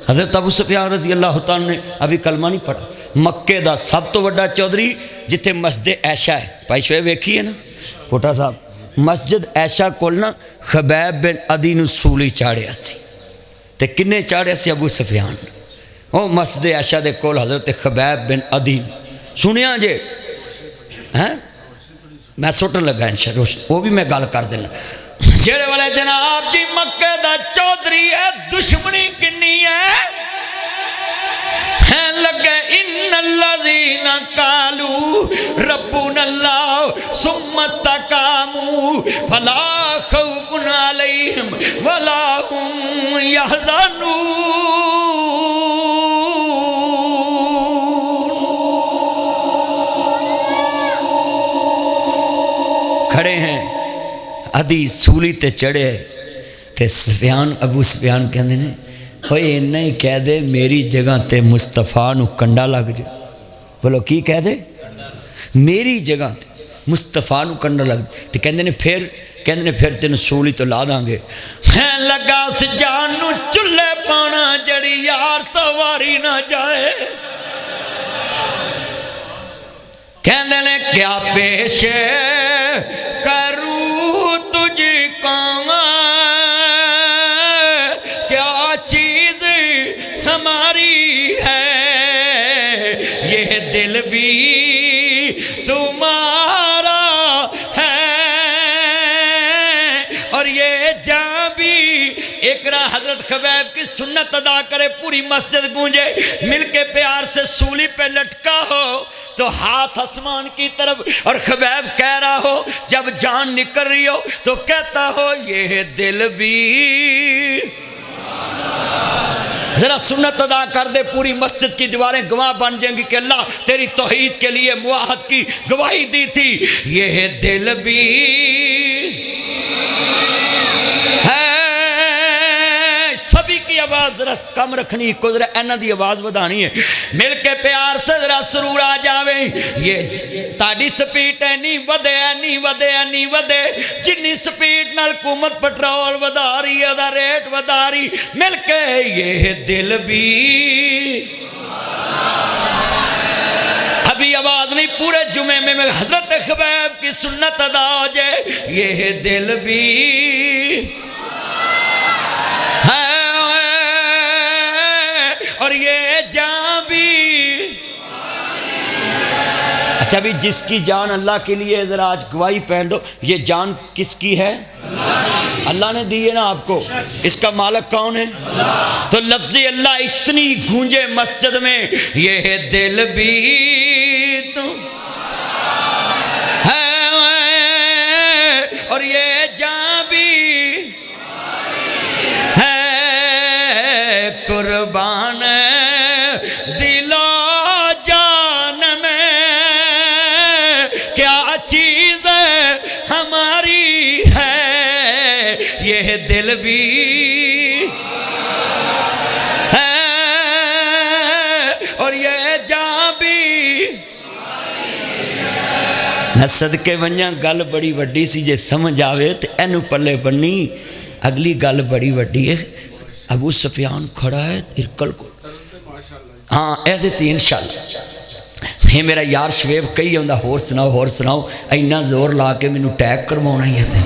حضرت ابو سفیان رضی اللہ تعالیٰ نے، ابھی کلمہ نہیں پڑھا. مکے دا سب تو بڑا چودھری جتھے مسجد عائشہ ہے. بھائی شوئے ویکھی ہے نا کوٹا صاحب، مسجد عائشہ کول نا خبیب بن عدی نو سولی چاڑیا سی. تے کنے چاڑیا سی؟ ابو سفیان. او مسجد عائشہ دے کول حضرت خبیب بن عدی سنیا جے ہیں؟ میں سٹن لگا انشاءاللہ، وہ بھی میں گل کر دینا. جڑے والے جناب جی مکے دا چودھری ہے، دشمنی کنی ہے لگے. ان الذین قالوا ربنا اللہ ثم استقاموا فلا خوف علیہم ولا هم یحزنون. کھڑے ہیں عدی سولی تے چڑھے تے سفیان ابو سفیان کہندے نے ہوئے انہیں ہی کہہ دے میری جگہ تے مصطفیٰ نو کنڈا لگ جائے. بولو کی کہہ دے؟ میری جگہ تے مصطفیٰ نو کنڈا لگ جائے. تو کہندے نے پھر تینوں سولی تو لا داں گے. لگا اس جان نو چلے پانا جڑی یار تواری نہ جائے. کہندے نے کیا پیش کروں تجھ کو، کیا چیز ہماری ہے، یہ دل بھی تمہارا ہے اور یہ جان بھی. ایک راہ حضرت خبیب کی سنت ادا کرے، پوری مسجد گونجے، مل کے پیار سے سولی پہ لٹکا ہو تو ہاتھ آسمان کی طرف، اور خبیب کہہ رہا ہو جب جان نکل رہی ہو تو کہتا ہو یہ دل بھی. ذرا سنت ادا کر دے، پوری مسجد کی دیواریں گواہ بن جائیں گی کہ اللہ تیری توحید کے لیے موحد کی گواہی دی تھی. یہ دل بھی ہے. سبھی کی آواز آواز ذرا کم رکھنی کو ذرا اینا دی آواز بدھانی ہے مل کے پیار سے ذرا سرور آ جاوے یہ تاڑی سپیٹ ہے نہیں ودے جنی سپیٹ نال حکومت پٹرول وداری ادا ریٹ وداری مل کے یہ دل بھی ابھی آواز نہیں پورے جمعے میں حضرت خبیب کی سنت ادا ہو جائے یہ دل بھی اور یہ جان بھی اچھا بھی جس کی جان اللہ کے لیے ذرا آج گواہی پہن دو یہ جان کس کی ہے اللہ نے دی ہے نا آپ کو اس کا مالک کون ہے تو لفظ اللہ اتنی گونجے مسجد میں یہ دل بھی تو ہے اور یہ جان بھی ہے قربان دل و جان میں کیا چیز ہماری ہے یہ دل بھی ہے اور یہ جان بھی نہ صدقے ونجاں گل بڑی وڈی سی جے سمجھ آوے تو اینو پلے بنی اگلی گل بڑی وڈی ہے ابو سفیان کھڑا ہے ارکل کو ہاں اے دیتی انشاءاللہ یہ میرا یار شویب کئی ہوندہ ہور سناؤ اینا زور لا کے میں نو ٹیک کروانا ہی ہے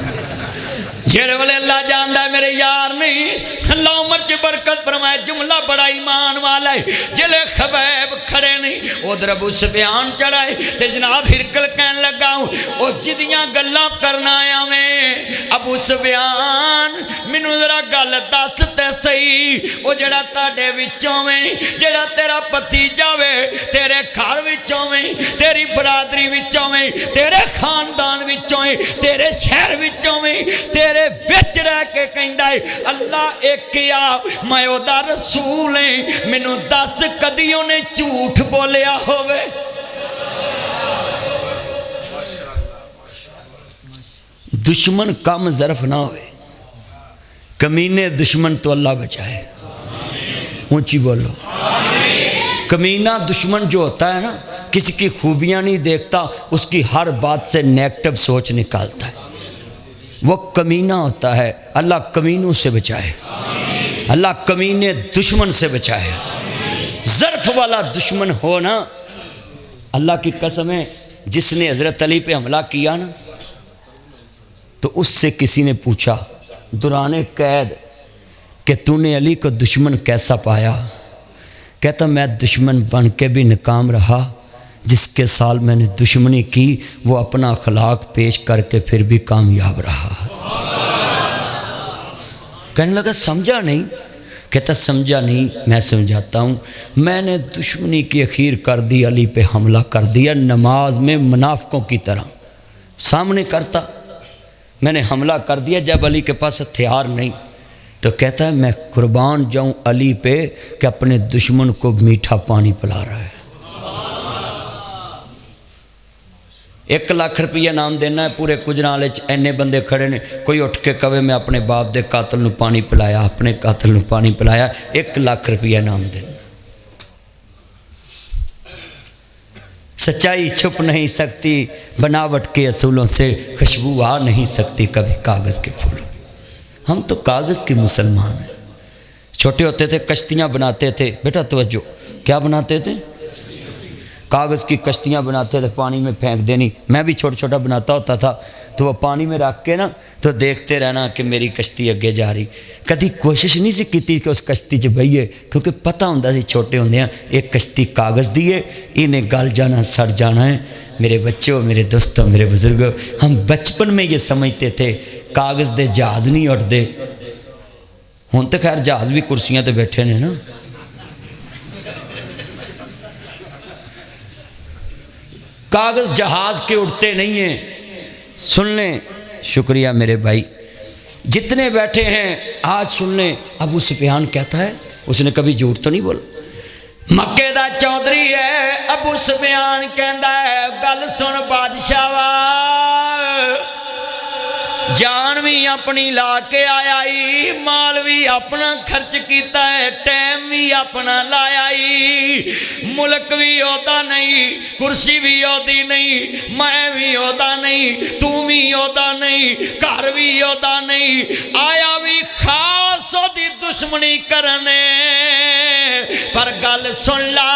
جیڑے والے اللہ جاندہ ہے میرے یار نہیں اللہ عمر چی برکت فرمائے جملہ بڑا ایمان والا ہے جلے خبیب کھڑے نہیں ادھر ابو سفیان چڑھائے تے جناب ہرکل کہن لگا ہوں او جدیاں گلہ کرنا آیا میں ابو سفیان منو ذرا گل دستے صحیح او جڑا تاڑے وچوں میں جڑا تیرا پتیجا وے تیرے گھر وچوں میں تیری برادری وچوں میں تیرے خاندان وچوں میں تیرے شہر وچوں میں تیرے وچ رہ کے کہندہ ہے اللہ ایک کیا میں او دا رسول ہیں منو 10 کدیوں نے جھوٹ بولیا ہوئے دشمن کم ظرف نہ ہوئے کمینے دشمن تو اللہ بچائے اونچی بولو کمینہ دشمن جو ہوتا ہے نا کسی کی خوبیاں نہیں دیکھتا اس کی ہر بات سے نیگٹیو سوچ نکالتا ہے وہ کمینہ ہوتا ہے اللہ کمینوں سے بچائے اللہ کمینے دشمن سے بچائے ظرف والا دشمن ہو نا اللہ کی قسم ہے جس نے حضرت علی پہ حملہ کیا نا تو اس سے کسی نے پوچھا دوران قید کہ تو نے علی کو دشمن کیسا پایا کہتا میں دشمن بن کے بھی ناکام رہا جس کے سال میں نے دشمنی کی وہ اپنا اخلاق پیش کر کے پھر بھی کامیاب رہا کہنے لگا سمجھا نہیں کہتا سمجھا نہیں میں سمجھاتا ہوں میں نے دشمنی کی اخیر کر دی علی پہ حملہ کر دیا نماز میں منافقوں کی طرح سامنے کرتا میں نے حملہ کر دیا جب علی کے پاس ہتھیار نہیں تو کہتا ہے میں قربان جاؤں علی پہ کہ اپنے دشمن کو میٹھا پانی پلا رہا ہے 1 لاکھ روپیہ نام دینا ہے پورے کجرالے اینے بندے کھڑے نے کوئی اٹھ کے کہے میں اپنے باپ دے قاتل نو پانی پلایا اپنے قاتل نو پانی پلایا 1 لاکھ روپیہ نام دینا سچائی چھپ نہیں سکتی بناوٹ کے اصولوں سے خوشبو آ نہیں سکتی کبھی کاغذ کے پھولوں ہم تو کاغذ کے مسلمان ہیں چھوٹے ہوتے تھے کشتیاں بناتے تھے بیٹا توجہ کیا بناتے تھے کاغذ کی کشتیاں بناتے تھے پانی میں پھینک دینی میں بھی چھوٹا بناتا ہوتا تھا تو وہ پانی میں رکھ کے نا تو دیکھتے رہنا کہ میری کشتی اگے جا رہی کدی کوشش نہیں سی کیتی کہ اس کشتی چ بہیے کیونکہ پتہ ہوندہ سی چھوٹے ہوندے ہیں ایک کشتی کاغذ دیے انہیں گل جانا سڑ جانا ہے میرے بچوں میرے دوستوں میرے بزرگوں ہم بچپن میں یہ سمجھتے تھے کاغذ دے جہاز نہیں اٹھتے ہوں تو خیر جہاز بھی کرسیاں تے بیٹھے نے نا کاغذ جہاز کے اٹھتے نہیں ہیں سن لیں شکریہ میرے بھائی جتنے بیٹھے ہیں آج سن لیں ابو سفیان کہتا ہے اس نے کبھی جھوٹ تو نہیں بولا مکے دا چودھری ہے ابو سفیان کہندا ہے گل سن بادشاہ جان بھی اپنی لا کے آیا ہی، مال بھی اپنا خرچ کیتا ہے، ٹائم بھی اپنا لایا ہی، ملک بھی ہوتا نہیں، کرسی بھی ہوتی نہیں، میں بھی ہوتا نہیں، تو بھی ہوتا نہیں، گھر بھی ہوتا نہیں، آیا بھی خاص ہوتی دشمنی کرنے، پر گل سن لا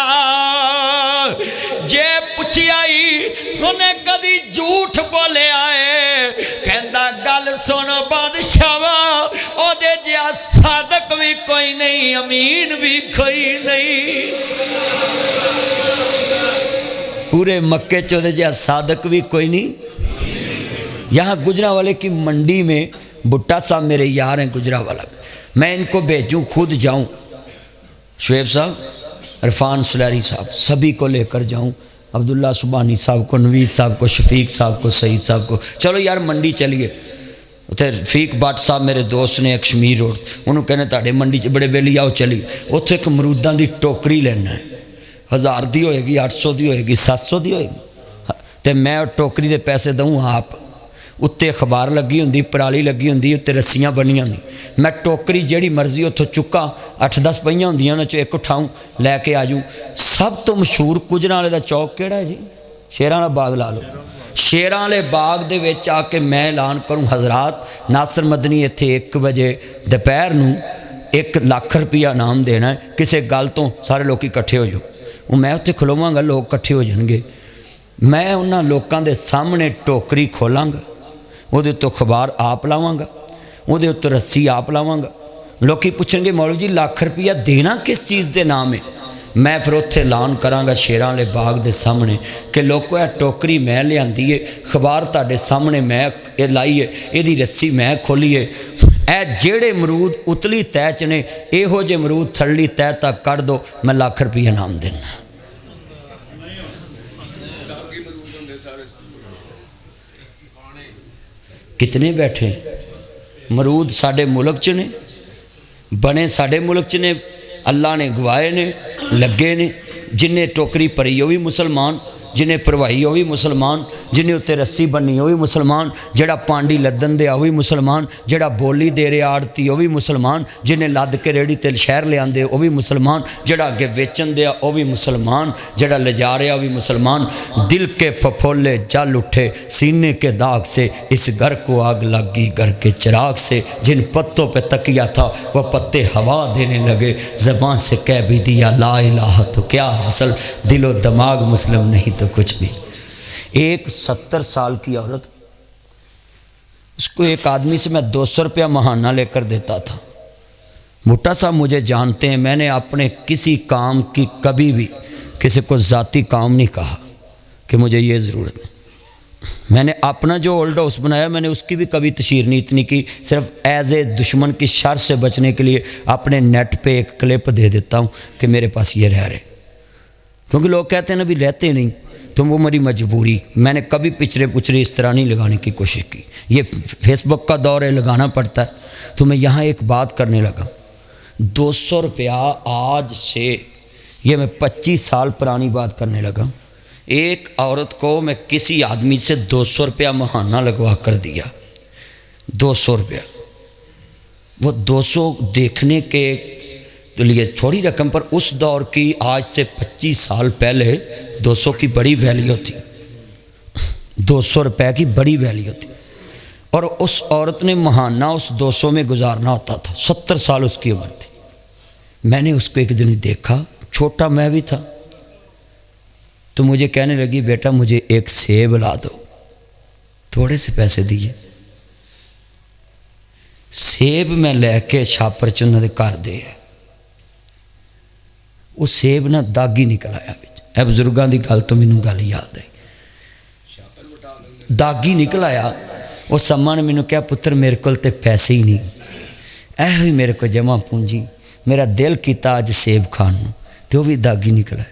جے پوچھی آئی انہیں کدی جھوٹ بولے آئے، کہندہ گل سن بادشاہ او دے جیا صادق بھی کوئی نہیں، امین بھی کوئی نہیں، پورے مکے چودے جیا صادق بھی کوئی نہیں۔ یہاں گجرانوالے کی منڈی میں بھٹا صاحب میرے یار ہیں گجرانوالہ، میں ان کو بھیجوں خود جاؤں، شعیب صاحب، عرفان سلیری صاحب سبھی کو لے کر جاؤں، عبداللہ سبحانی صاحب کو، نویز صاحب کو، شفیق صاحب کو، سعید صاحب کو، چلو یار منڈی چلیے۔ رفیق بٹ صاحب میرے دوست نے کشمیر روڈ، انہوں کہنے تاڑے منڈی چ بڑے بیلی آؤ چلی، اتھے ایک مروداں دی ٹوکری لینا ہے، 1000 دی ہوئے گی، 800 دی ہوئے گی، 700 دی ہوئے گی، تے میں ٹوکری دے پیسے دوں آپ، اتنے اخبار لگی ہوندی، پرالی لگی ہوندی، اتنے رسیاں بنی ہوندی، میں ٹوکری جیڑی مرضی اتھوں چکا، 8-10 پہیاں ہوندیاں نا چو ایک اٹھاؤں لے کے آجوں۔ سب تو مشہور گجرانوالے دا چوک کیڑا ہے جی؟ شیراں والا باغ لا لو، شیراں والے باغ دے وچ آ کے میں اعلان کروں، حضرات ناصر مدنی اتھے 1 بجے دوپہر نوں 1 لاکھ روپیہ انعام دینا ہے، کسے گل تو سارے لوگ اکٹھے ہو جاؤ، میں اتھے کھلواں گا، لوگ اکٹھے ہو جان گے، میں انہاں لوکاں دے سامنے ٹوکری کھولاں گا، وہ دے تو خبار آپ لاواں گا، وہ دے تو رسی آپ لاواں گا، لوکی پوچھیں گے مولوی جی لاکھ روپیہ دینا کس چیز دے نام ہے؟ میں پھر اتھے اعلان کراں گا شیراں والے باغ دے سامنے کہ لوکو اے ٹوکری میں لیاندی ہے، خبار تاڈے سامنے میں لائی ہے، یہ دی رسی میں کھولی ہے، اے جیڑے مرود اتلی تہ چ نے اے ہو جے مرود تھڑلی تہ تک کر دو، میں لاکھ روپیہ انعام دینا۔ کتنے بیٹھے مرود ساڑے ملک چ نے، بنے ساڑے ملک چ نے، اللہ نے گوائے نے، لگے نے، جنہیں ٹوکری پری وہ بھی مسلمان، جنہیں پروائی وہ بھی مسلمان، جنہیں اتنے رسی بنی وہ بھی مسلمان، جڑا پانڈی لدن دیا وہ بھی مسلمان، جڑا بولی دے رہے آڑتی وہ بھی مسلمان، جنہیں لد کے ریڑی تے شہر لے آندے وہ بھی مسلمان، جڑا اگے ویچن دیا وہ بھی مسلمان، جڑا لجا رہا وہ بھی مسلمان۔ دل کے پھپھولے جل اٹھے سینے کے داغ سے، اس گھر کو آگ لگ گئی گھر کے چراغ سے، جن پتوں پہ تکیا تھا وہ پتے ہوا دینے لگے، زبان سے کہہ بھی دیا لا الہ تو کیا حاصل، دل و دماغ مسلم نہیں تو کچھ بھی۔ ایک 70 سال کی عورت، اس کو ایک آدمی سے میں 200 روپیہ ماہانہ لے کر دیتا تھا۔ بھٹا صاحب مجھے جانتے ہیں، میں نے اپنے کسی کام کی کبھی بھی کسی کو ذاتی کام نہیں کہا کہ مجھے یہ ضرورت ہے۔ میں نے اپنا جو اولڈ ہاؤس بنایا میں نے اس کی بھی کبھی تشہیر نہیں اتنی کی، صرف ایز اے دشمن کی شر سے بچنے کے لیے اپنے نیٹ پہ ایک کلپ دے دیتا ہوں کہ میرے پاس یہ رہ رہے، کیونکہ لوگ کہتے ہیں نا بھی رہتے نہیں، تو وہ میری مجبوری، میں نے کبھی پچھڑے اس طرح نہیں لگانے کی کوشش کی، یہ فیس بک کا دور ہے لگانا پڑتا ہے۔ تو میں یہاں ایک بات کرنے لگا، 200 روپیہ آج سے، یہ میں 25 سال پرانی بات کرنے لگا، ایک عورت کو میں کسی آدمی سے 200 روپیہ ماہانہ لگوا کر دیا، 200 روپیہ، وہ 200 دیکھنے کے تو لیے چھوڑی رقم، پر اس دور کی آج سے 25 سال پہلے 200 کی بڑی ویلیو تھی، 200 روپے کی بڑی ویلیو تھی، اور اس عورت نے ماہانہ اس 200 میں گزارنا ہوتا تھا، 70 سال اس کی عمر تھی۔ میں نے اس کو ایک دن دیکھا، چھوٹا میں بھی تھا، تو مجھے کہنے لگی بیٹا مجھے ایک سیب لا دو، تھوڑے سے پیسے دیے، سیب میں لے کے چھاپر چنہ دے کر دے، وہ سیب نہ داغی نکل آیا بچ، اے بزرگاں دی گل تو مینوں گل یاد ہے، داغی نکل آیا۔ وہ سما نے مینوں کہا پتر میرے کول تے پیسے ہی نہیں، اے ہوئی میرے کو جمع پونجی، میرا دل کیتا اج سیب کھان نوں، تے وہ بھی داغی نکل آیا۔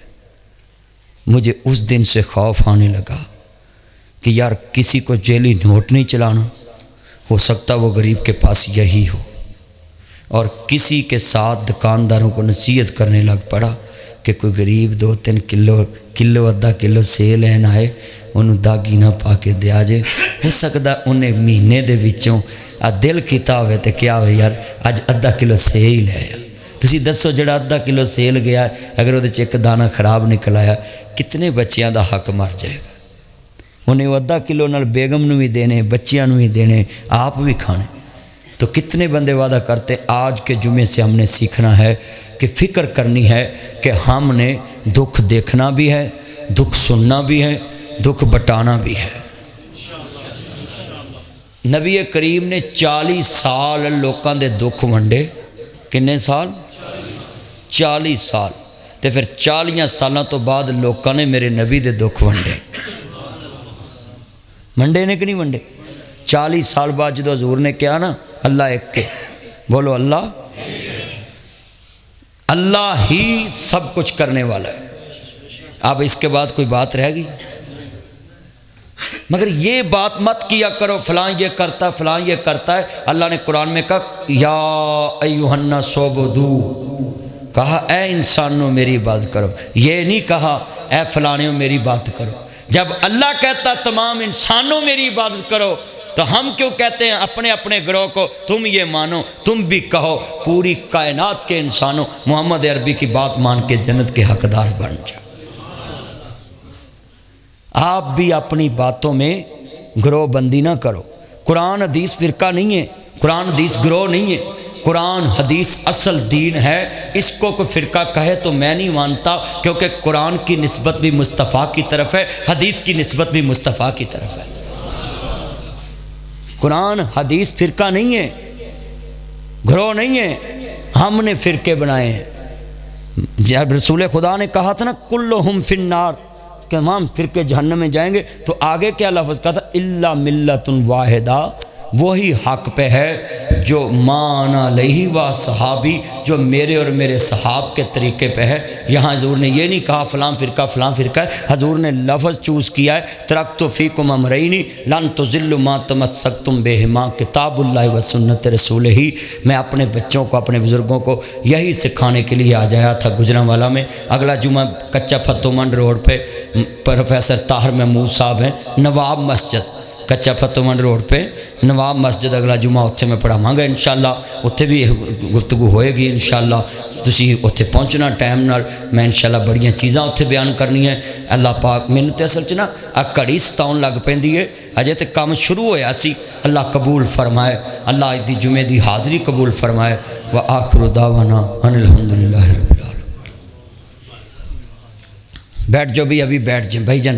مجھے اس دن سے خوف آنے لگا کہ یار کسی کو جیلی نوٹ نہیں چلانا، ہو سکتا وہ غریب کے پاس یہی ہو، اور کسی کے ساتھ دکانداروں کو نصیحت کرنے لگ پڑا کہ کوئی غریب 2-3 کلو ادھا کلو سیب لین آئے انہوں داغی نہ پا کے دیا جے ہو سکتا انہیں مہینے دے وچوں دل کیتا ہوئے تے کیا ہوئے یار اج ادھا کلو سیب ہی لے آیا تسی دسو جڑا ادھا کلو سیل گیا اگر وہ ایک دانہ خراب نکل آیا کتنے بچیاں دا حق مر جائے گا انہیں وہ ادھا کلو نال بیگم نو بھی دینے بچیاں نو بھی دینے آپ بھی کھانے تو کتنے بندے وعدہ کرتے آج کے جمعے سے ہم نے سیکھنا ہے کہ فکر کرنی ہے کہ ہم نے دکھ دیکھنا بھی ہے دکھ سننا بھی ہے دکھ بٹانا بھی ہے نبی کریم نے 40 سال لوکاں دے دکھ ونڈے کنے سال 40 سال تے پھر 40 سالاں تو بعد لوکاں نے میرے نبی دے دکھ ونڈے منڈے نے کہ نہیں ونڈے 40 سال بعد جدو حضور نے کیا نا اللہ ایک کے بولو اللہ ہی سب کچھ کرنے والا ہے اب اس کے بعد کوئی بات رہ گئی مگر یہ بات مت کیا کرو فلاں یہ کرتا ہے فلاں یہ کرتا ہے اللہ نے قرآن میں کہا یا ایھا الناس اعبدوا کہا اے انسانوں میری عبادت کرو یہ نہیں کہا اے فلانیوں میری بات کرو جب اللہ کہتا تمام انسانوں میری عبادت کرو تو ہم کیوں کہتے ہیں اپنے اپنے گروہ کو تم یہ مانو تم بھی کہو پوری کائنات کے انسانوں محمد عربی کی بات مان کے جنت کے حقدار بن جاؤ آپ بھی اپنی باتوں میں گروہ بندی نہ کرو قرآن حدیث فرقہ نہیں ہے قرآن حدیث گروہ نہیں ہے قرآن حدیث اصل دین ہے اس کو کوئی فرقہ کہے تو میں نہیں مانتا کیونکہ قرآن کی نسبت بھی مصطفیٰ کی طرف ہے حدیث کی نسبت بھی مصطفیٰ کی طرف ہے قرآن حدیث فرقہ نہیں ہے گروہ نہیں ہے ہم نے فرقے بنائے ہیں جب رسول خدا نے کہا تھا نا کلہم فی النار کہ تمام فرقے جہنم میں جائیں گے تو آگے کیا لفظ کہا تھا الا ملت واحدہ وہی حق پہ ہے جو مانا علیہ و صحابی جو میرے اور میرے صحاب کے طریقے پہ ہے یہاں حضور نے یہ نہیں کہا فلاں فرقہ ہے حضور نے لفظ چوز کیا ہے ترکت فیکم امرین لن تضلوا ما تمسکتم بہما کتاب اللہ و سنت رسول ہی میں اپنے بچوں کو اپنے بزرگوں کو یہی سکھانے کے لیے آ جایا تھا گجرانوالا میں اگلا جمعہ کچا پھتو منڈ روڈ پہ پروفیسر طاہر محمود صاحب ہیں نواب مسجد کچا پھتو منڈ روڈ پہ نواب مسجد اگلا جمعہ اتھے میں پڑھاواں گا انشاءاللہ اتھے بھی گفتگو ہوئے گی انشاءاللہ تسی اتھے پہنچنا ٹائم نال میں انشاءاللہ بڑیاں چیزاں اتھے بیان کرنی ہے اللہ پاک مینوں تے اصل چ نا گھڑی ستاؤن لگ پیندی ہے اجے تے کام شروع ہویا سی اللہ قبول فرمائے اللہ اج دی جمعے دی حاضری قبول فرمائے وآخر دعوانا ان الحمدللہ رب العالمین بیٹھ جو بھی ابھی بیٹھ جائیں بھائی جان